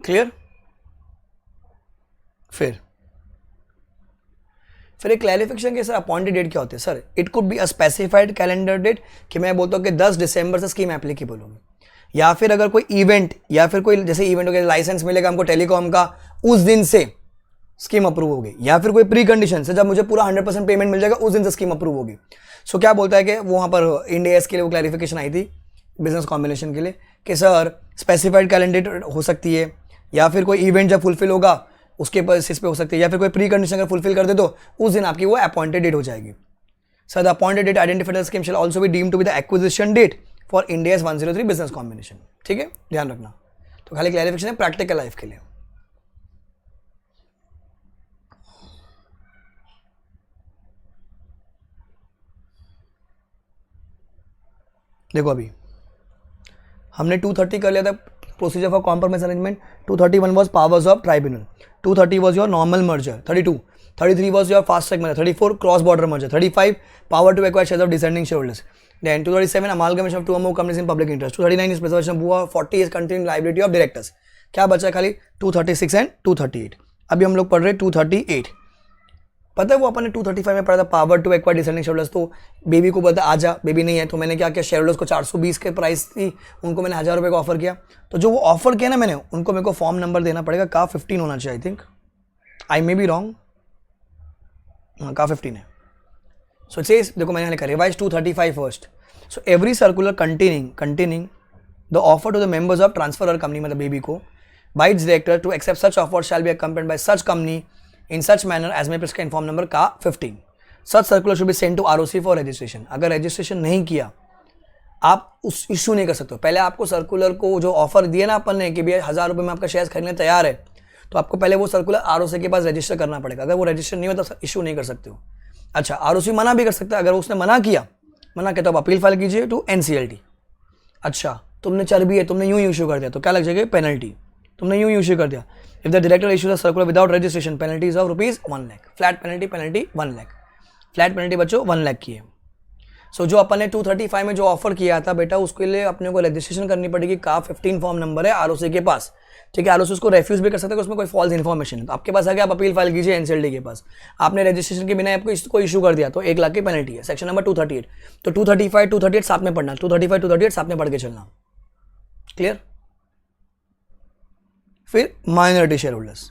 क्लियर. फिर एक क्लैरिफिकेशन के सर अपॉइंटेड डेट क्या होती है. Sir it could be a specified calendar date कि मैं बोलता हूँ कि 10 दिसंबर से स्कीम एप्लीकेबल होगी, या फिर अगर कोई इवेंट, या फिर कोई जैसे इवेंट हो गया, लाइसेंस मिलेगा हमको टेलीकॉम का, उस दिन से स्कीम अप्रूव होगी. या फिर कोई प्री कंडीशन से जब मुझे पूरा 100% पेमेंट मिल जाएगा उस दिन से स्कीम अप्रूव होगी. सो क्या बोलता है कि वो वहाँ पर इंडिया के लिए वो क्लैरिफिकेशन आई थी बिजनेस कॉम्बिनेशन के लिए कि सर स्पेसिफाइड कैलेंडर डेट हो सकती है, या फिर कोई इवेंट जब फुलफिल होगा उसके बेसिस पे हो सकती है, या फिर कोई प्री कंडीशन अगर फुलफिल कर दे तो उस दिन आपकी वो अपॉइंटेड डेट हो जाएगी. Sir the appointed date identified scheme shall also be deemed to be the acquisition date for Ind AS 103 business combination. ठीक है, ध्यान रखना. तो खाली क्लैरिफिकेशन है प्रैक्टिकल लाइफ के लिए. देखो अभी हमने 230 कर लिया था procedure for compromise arrangement. 231 was powers of tribunal. 230 was your normal merger. 33 was your fast track merger. 34 cross border merger. 35 power to acquire shares of descending shareholders. Then 237 amalgamation of two or more companies in public interest. 239 is preservation of BOA. 40 is continuing liability of directors. क्या बचा है खाली 236 and 238. अभी हम लोग पढ़ रहे 238. पता है वो अपन ने 235 में पढ़ा था power to acquire dissenting shareholders. तो बेबी को बोलता आजा, बेबी नहीं है, तो मैंने क्या किया, शेयरहोल्डर्स को 420 के प्राइस थी, उनको मैंने 1000 रुपये का ऑफर किया. तो जो वो ऑफर किया ना मैंने, उनको मेरे को फॉर्म नंबर देना पड़ेगा. का 15 होना चाहिए, I think, I may be wrong. हाँ का 15 है. सो इट्स देखो मैंने लिखा revise 235 first. So every circular containing the offer to the members of transfer company, मतलब बेबी को, by its director to accept such offer shall be accompanied by such company in such manner as may prescribe form number का 15. such circular should be sent to ROC for registration. अगर registration नहीं किया आप उस issue नहीं कर सकते हो. पहले आपको सर्कुलर को जो ऑफर दिया ना अपन ने कि भैया 1000 रुपये में आपका शेयर खरीदने तैयार है, तो आपको पहले वो सर्कुलर ROC के पास रजिस्टर करना पड़ेगा. अगर वो रजिस्टर नहीं होता तो इशू नहीं कर सकते हो. अच्छा ROC मना भी कर सकता है. अगर उसने मना किया तो आप अपील फाइल कीजिए टू NCLT. अच्छा तुमने चर्बी है, तुमने यूँ इशू कर दिया तो क्या लग जाएगी पेनल्टी. तुमने यूँ इशू कर दिया. If the director issues a circular without registration, penalty is of rupees 1 lakh. Flat penalty 1 lakh. Flat penalty बच्चों 1 lakh की है. सो जो अपन ने 235 में जो ऑफर किया था बेटा, उसके लिए अपने को रजिस्ट्रेशन करनी पड़ेगी. का 15 फॉर्म नंबर है ROC के पास. ठीक है, ROC उसको रेफ्यूज भी कर सकता है, उसमें कोई फॉल्स इन्फॉर्मेशन है तो आपके पास आगे आप अपील फाइल कीजिए NCLT के पास. आपने रजिस्ट्रेशन के बिना आपको इसको इशू कर दिया तो 1 लाख की पेनल्टी है. Section number 238. तो 235 238 साथ में पढ़ना, 235 238 साथ में पढ़ के चलना. क्लियर. फिर माइनॉरिटी शेयर होल्डर्स,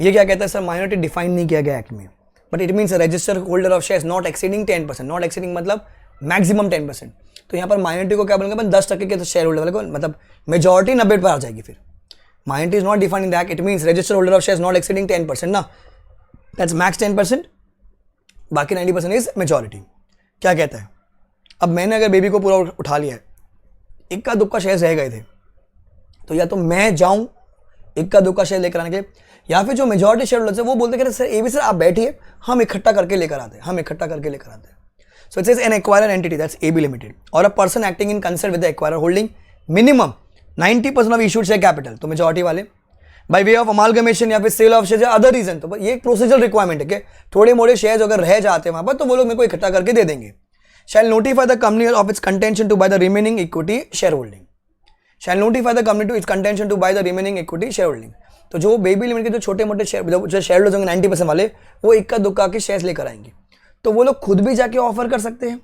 ये क्या कहता है सर, माइनॉरिटी डिफाइन नहीं किया गया एक्ट में, but it means register holder of shares not exceeding 10%. Not exceeding मतलब मैक्सिमम 10%. तो यहाँ पर माइनॉरिटी को क्या बोलेंगे अपन, 10% के शेयर होल्डर वाले को, मतलब मेजॉरिटी 90 पर आ जाएगी. फिर minority is not defined in that. It means register holder of shares not exceeding 10% ना, दैट्स मैक्स 10%, बाकी 90% इज मेजॉरिटी. क्या कहता है, अब मैंने अगर बेबी को पूरा उठा लिया है, इक्का दुक्का शेयर्स रह गए थे, तो या तो मैं जाऊं इक्का दुक्का शेयर लेकर आने के लिए, या फिर जो मेजॉरिटी शेयर होल्डर्स है वो बोलते हैं सर एबी सर आप बैठिए, हम इकट्ठा करके लेकर आते हैं, So it says an acquirer entity, that's AB Limited, or a person acting in concert with the acquirer holding minimum 90% of issued share capital, तो majority वाले by way of amalgamation या फिर sale of shares या other reason, तो ये एक procedural requirement है कि थोड़े मोड़े शेयर्स अगर रह जाते हैं वहां पर तो वो लोग मेरे को इकट्ठा करके दे देंगे. Shall notify the company of its contention to buy the remaining equity shareholding. Shall notify the company to its contention to buy the remaining equity shareholding. तो जो बेबी लिमिटेड के जो छोटे मोटे शेयर जो शेयर होल्डर्स होंगे 90% वाले, वो इक्का दुक्का के शेयर्स लेकर आएंगे, तो वो लोग खुद भी जाके ऑफर कर सकते हैं,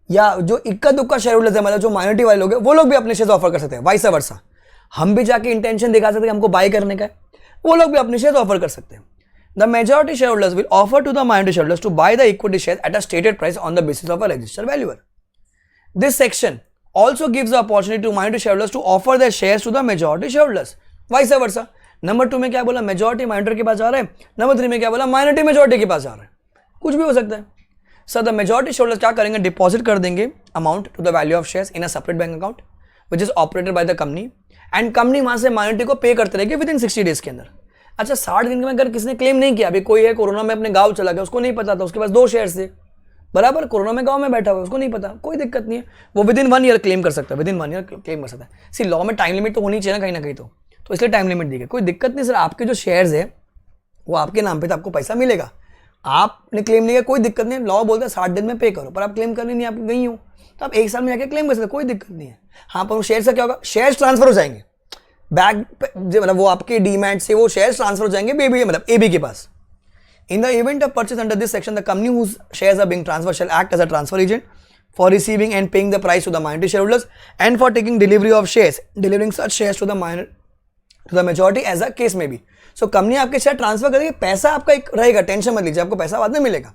या जो इक्का दुक्का शेयर होल्डर्स है मतलब जो माइनॉरिटी वाले लोग हैं वो लोग भी अपने शेयर्स ऑफर कर सकते हैं. वाइस वर्सा, हम भी जाके इंटेंशन दिखा सकते हैं हमको बाय करने का है, वो लोग भी अपने शेयर्स ऑफर कर सकते हैं. The majority share holders will offer to the minority share holders to bye the equity share at a stated price on the basis of a registered valuer. This section also gives the opportunity to minority shareholders to offer their shares to the majority shareholders. Vice versa. Number 2 में क्या बोला, majority minority के पास जा रहा है. Number 3 में क्या बोला, माइनॉरिटी मेजॉरिटी के पास जा रहा है. कुछ भी हो सकता है. सर द मेजॉरिटी शेयरहोल्डर्स क्या करेंगे, डिपॉजिट कर देंगे amount to the value of shares in a separate bank account which is operated by the company, and company वहां से माइनॉरिटी को पे करते रहेगी विद इन 60 डेज के अंदर. अच्छा 60 दिन में अगर किसने क्लेम नहीं किया, अभी कोई है कोरोना में अपने गाँव चला गया, उसको नहीं पता था, उसके पास 2 शेयर्स थे, बराबर कोरोना में गांव में बैठा हुआ, उसको नहीं पता, कोई दिक्कत नहीं है, वो विद इन 1 ईयर क्लेम कर सकता है, विद इन 1 ईयर क्लेम कर सकता है. सी लॉ में टाइम लिमिट तो होनी चाहिए ना कहीं, तो इसलिए टाइम लिमिट दी गई. कोई दिक्कत नहीं सर, आपके जो शेयर्स है वो आपके नाम पे तो आपको पैसा मिलेगा, आपने क्लेम नहीं किया कोई दिक्कत नहीं है. लॉ बोलता है 60 दिन में पे करो, पर आप क्लेम करनी नहीं, आप गई हो तो आप 1 साल में जाके क्लेम कर सकते, कोई दिक्कत नहीं है. हाँ पर वो शेयर से क्या होगा, शेयर्स ट्रांसफर हो जाएंगे बैग, मतलब वो आपके डीमैट से वो शेयर्स ट्रांसफर हो जाएंगे बेबी मतलब एबी के पास. In the event of purchase under this section, the company whose shares are being transferred shall act as a transfer agent for receiving and paying the price to the minority shareholders and for taking delivery of shares, delivering such shares to the majority as the case may be. So company आपके share transfer करेगी, पैसा आपका एक रहेगा, tension मत लीजिए, आपको पैसा बाद में मिलेगा.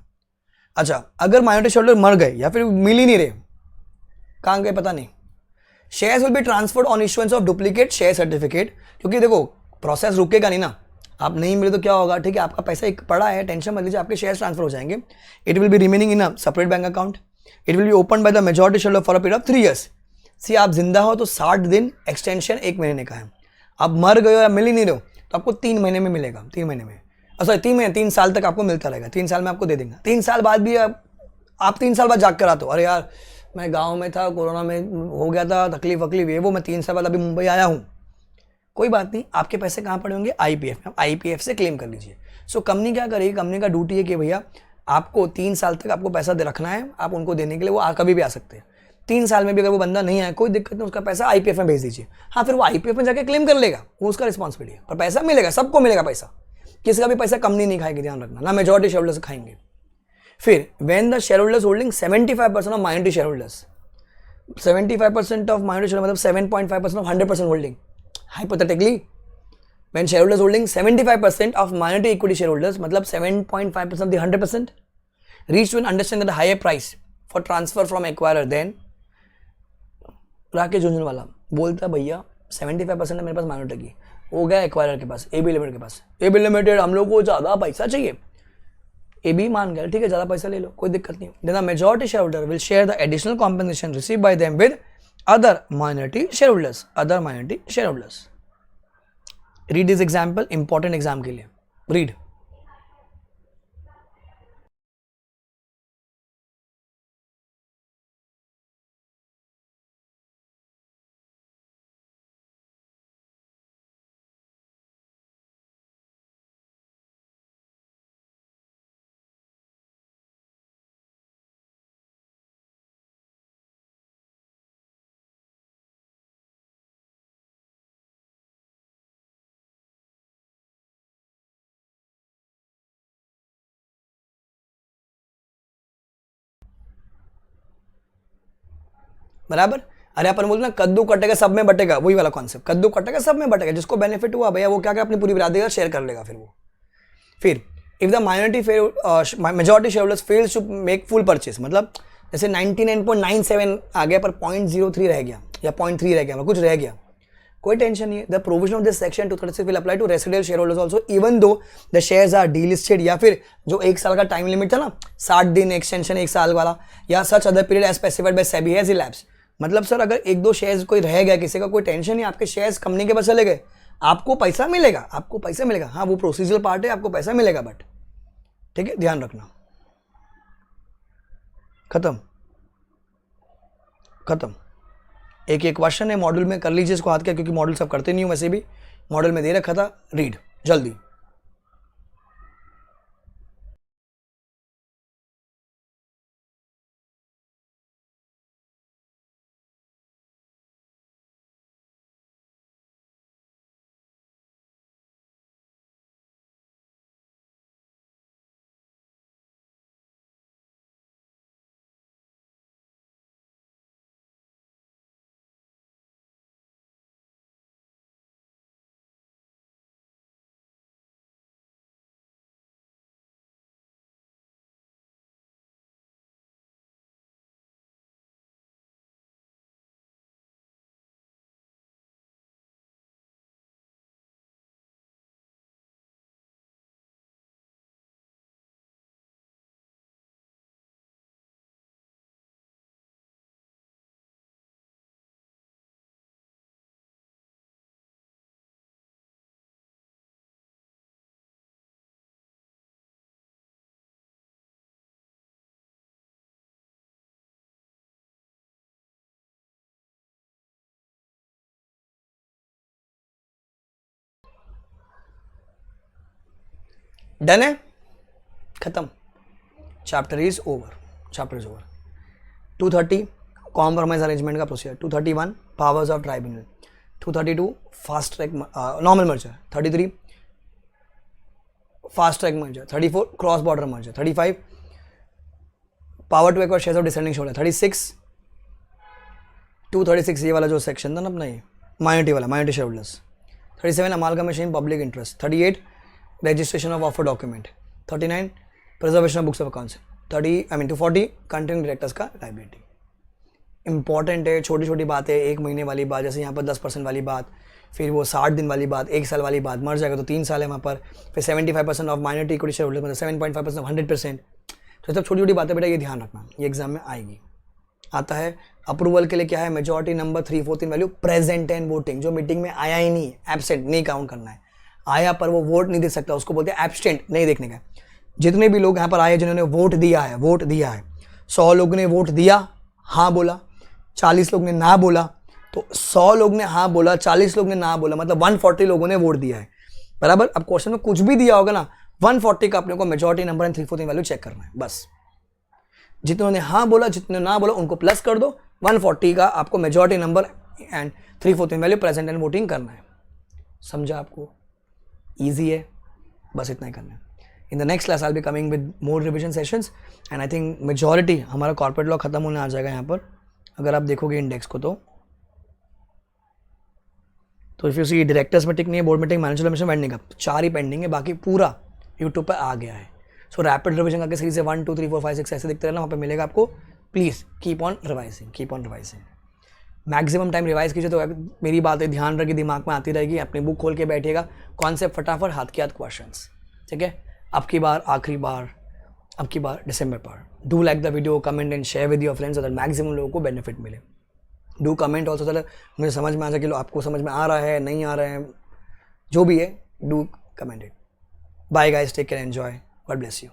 अच्छा अगर माइनॉरिटी शेयर होल्डर मर गए या फिर मिल ही नहीं रहे, कहाँ गए पता नहीं, shares will be transferred on issuance of duplicate share certificate, क्योंकि देखो प्रोसेस रुकेगा नहीं ना, आप नहीं मिले तो क्या होगा, ठीक है आपका पैसा एक पड़ा है, टेंशन मत लीजिए, आपके शेयर्स ट्रांसफर हो जाएंगे. It will be remaining in a separate bank account, it will be open by the majority share holder for a period of 3 years. सी आप जिंदा हो तो 60 दिन, एक्सटेंशन 1 महीने का है, आप मर गए हो या मिल ही नहीं रहे हो तो आपको 3 महीने में मिलेगा, 3 महीने में, सॉरी 3 महीने 3 साल तक आपको मिलता रहेगा, 3 साल में आपको दे देंगे. 3 साल बाद भी आप 3 साल बाद जाग कर आते हो, अरे यार मैं गाँव में था, कोरोना में हो गया था, तकलीफ वकलीफ ये वो, मैं 3 साल बाद अभी मुंबई आया हूँ, कोई बात नहीं, आपके पैसे कहाँ पड़े होंगे, आईपीएफ में, आईपीएफ से क्लेम कर लीजिए. सो कंपनी क्या करेगी, कंपनी का ड्यूटी है कि भैया आपको 3 साल तक आपको पैसा दे रखना है, आप उनको देने के लिए वो कभी भी आ सकते हैं. 3 साल में भी अगर वो बंदा नहीं आया कोई दिक्कत नहीं, उसका पैसा आईपीएफ में भेज दीजिए. हाँ फिर वो आईपीएफ में जाके क्लेम कर लेगा, वो उसका रिस्पॉन्सिबिलिटी है, पर पैसा मिलेगा, सबको मिलेगा पैसा, किसी का भी पैसा कंपनी नहीं खाएगी, ध्यान रखना, ना मेजॉरिटी शेयर होल्डर्स खाएंगे. फिर when the share holders holding 75% of minority share holders, 75% of minority share मतलब 7.5% of 100% holding. Hypothetically, when shareholders holding 75% of minority equity shareholders, मतलब 7.5% of the 100%, reach to an understanding at a higher price for transfer from acquirer, then Rakesh Jhunjhunwala बोलता भैया 75% है मेरे पास minority की, हो गया acquirer के पास, एबी लिमिटेड के पास, एबी लिमिटेड हम लोग को ज़्यादा पैसा चाहिए, एबी मान गया ठीक है ज़्यादा पैसा ले लो कोई दिक्कत नहीं. Then the majority shareholder will share the additional compensation received by them with other minority shareholders. Read this example, important exam के लिए. Read. बराबर. अरे अपन बोलते ना कद्दू कटेगा सब में बटेगा, वही वाला कॉन्सेप्ट, कद्दू कटेगा सब में बटेगा, जिसको बेनिफिट हुआ भैया वो क्या अपनी पूरी बिरादरी का शेयर कर लेगा. फिर वो फिर if the majority shareholders fails to make full purchase, मतलब जैसे 99.97 आ गया पर 0.03 रह गया या 0.3 रह गया, कुछ रह गया, कोई टेंशन नहीं है. The provision of this section 236 will apply to residual share holders also even though the shares are delisted, या फिर जो 1 साल का टाइम लिमिट था ना 60 दिन एक्सटेंशन 1 साल वाला, या such other period as specified by SEBI has elapsed, मतलब सर अगर एक दो शेयर्स कोई रह गया किसी का, कोई टेंशन नहीं, आपके शेयर्स कंपनी के पास चले गए, आपको पैसा मिलेगा, आपको पैसा मिलेगा। हाँ वो प्रोसीजरल पार्ट है, आपको पैसा मिलेगा बट, ठीक है, ध्यान रखना। खत्म खत्म। एक एक क्वेश्चन है मॉड्यूल में, कर लीजिए इसको हाथ के, क्योंकि मॉड्यूल सब करते नहीं हूँ वैसे भी, मॉड्यूल में दे रखा था, रीड जल्दी। डन है, खत्म, chapter is over, chapter is over. 230 compromise arrangement का procedure, 231 powers of tribunal, 232 fast track normal merger, 33 fast track merger, 34 cross border merger, 35 power to acquire shares of dissenting shoulder, 36 236 ये वाला जो section था ना अपना, ये माइनॉरिटी वाला, minority share holders, 37 amalgamation public interest, 38 registration of offer document, 39 preservation of books of accounts, 240 content directors का liability. Important है, छोटी छोटी बात है, 1 महीने वाली बात, जैसे यहाँ पर 10% वाली बात, फिर वो 60 दिन वाली बात, 1 साल वाली बात, मर जाएगा तो 3 साल है वहाँ पर, फिर 75% of minority equity share holder, मतलब 7.5% ऑफ 100%। तो सब छोटी छोटी बातें बेटा ये ध्यान रखना, ये एग्जाम में आएगी। आता है अप्रूवल के लिए क्या है, majority number 3/4 value present and voting, जो मीटिंग में आया ही नहीं, एब्सेंट नहीं काउंट करना है, आया पर वो वोट नहीं दे सकता, उसको बोलते हैं एब्स्टेंट, नहीं देखने का। जितने भी लोग यहाँ पर आए जिन्होंने वोट दिया है, वोट दिया है, 100 लोगों ने वोट दिया, हाँ बोला, 40 लोग ने ना बोला, तो 100 लोग ने हाँ बोला, 40 लोग ने ना बोला, मतलब 140 लोगों ने वोट दिया है, बराबर। अब क्वेश्चन में कुछ भी दिया होगा ना, 140 का अपने को majority number and 3/4 value check करना है बस। जितनों ने हाँ बोला, जितने ना बोला उनको प्लस कर दो, 140 का आपको majority number and 3/4 value present and voting करना है। समझा आपको? ईजी है, बस इतना ही करना है। In the next class I will be coming with more revision sessions and I think majority हमारा कॉर्पोरेट लॉ खत्म होने आ जाएगा यहाँ पर, अगर आप देखोगे इंडेक्स को तो इफ यू सी डायरेक्टर्स में टिक नहीं है, board meeting, manager mission pending का, 4 ही पेंडिंग है, बाकी पूरा यूट्यूब पर आ गया है। सो रैपिड रिविजन करके सीरीज से 1 2 3 4 5 6 ऐसे दिखते रहना, वहाँ पर मिलेगा आपको। Please keep on revising, keep on revising, maximum time revise कीजिए, तो मेरी बातें ध्यान रखिए, दिमाग में आती रहेगी, अपनी बुक खोल के बैठिएगा, कॉन्सेप्ट फटाफट हाथ के हाथ क्वेश्चंस, ठीक है। अब की बार आखिरी बार, अब की बार दिसंबर पर। Do like the video, comment and share with your friends, अगर मैक्सिमम लोगों को बेनिफिट मिले। डू कमेंट ऑल्सो, चलो मुझे समझ में आ जाए कि आपको समझ में आ रहा है नहीं आ रहा है, जो भी है do comment it. Bye guys, take care, enjoy, God bless you.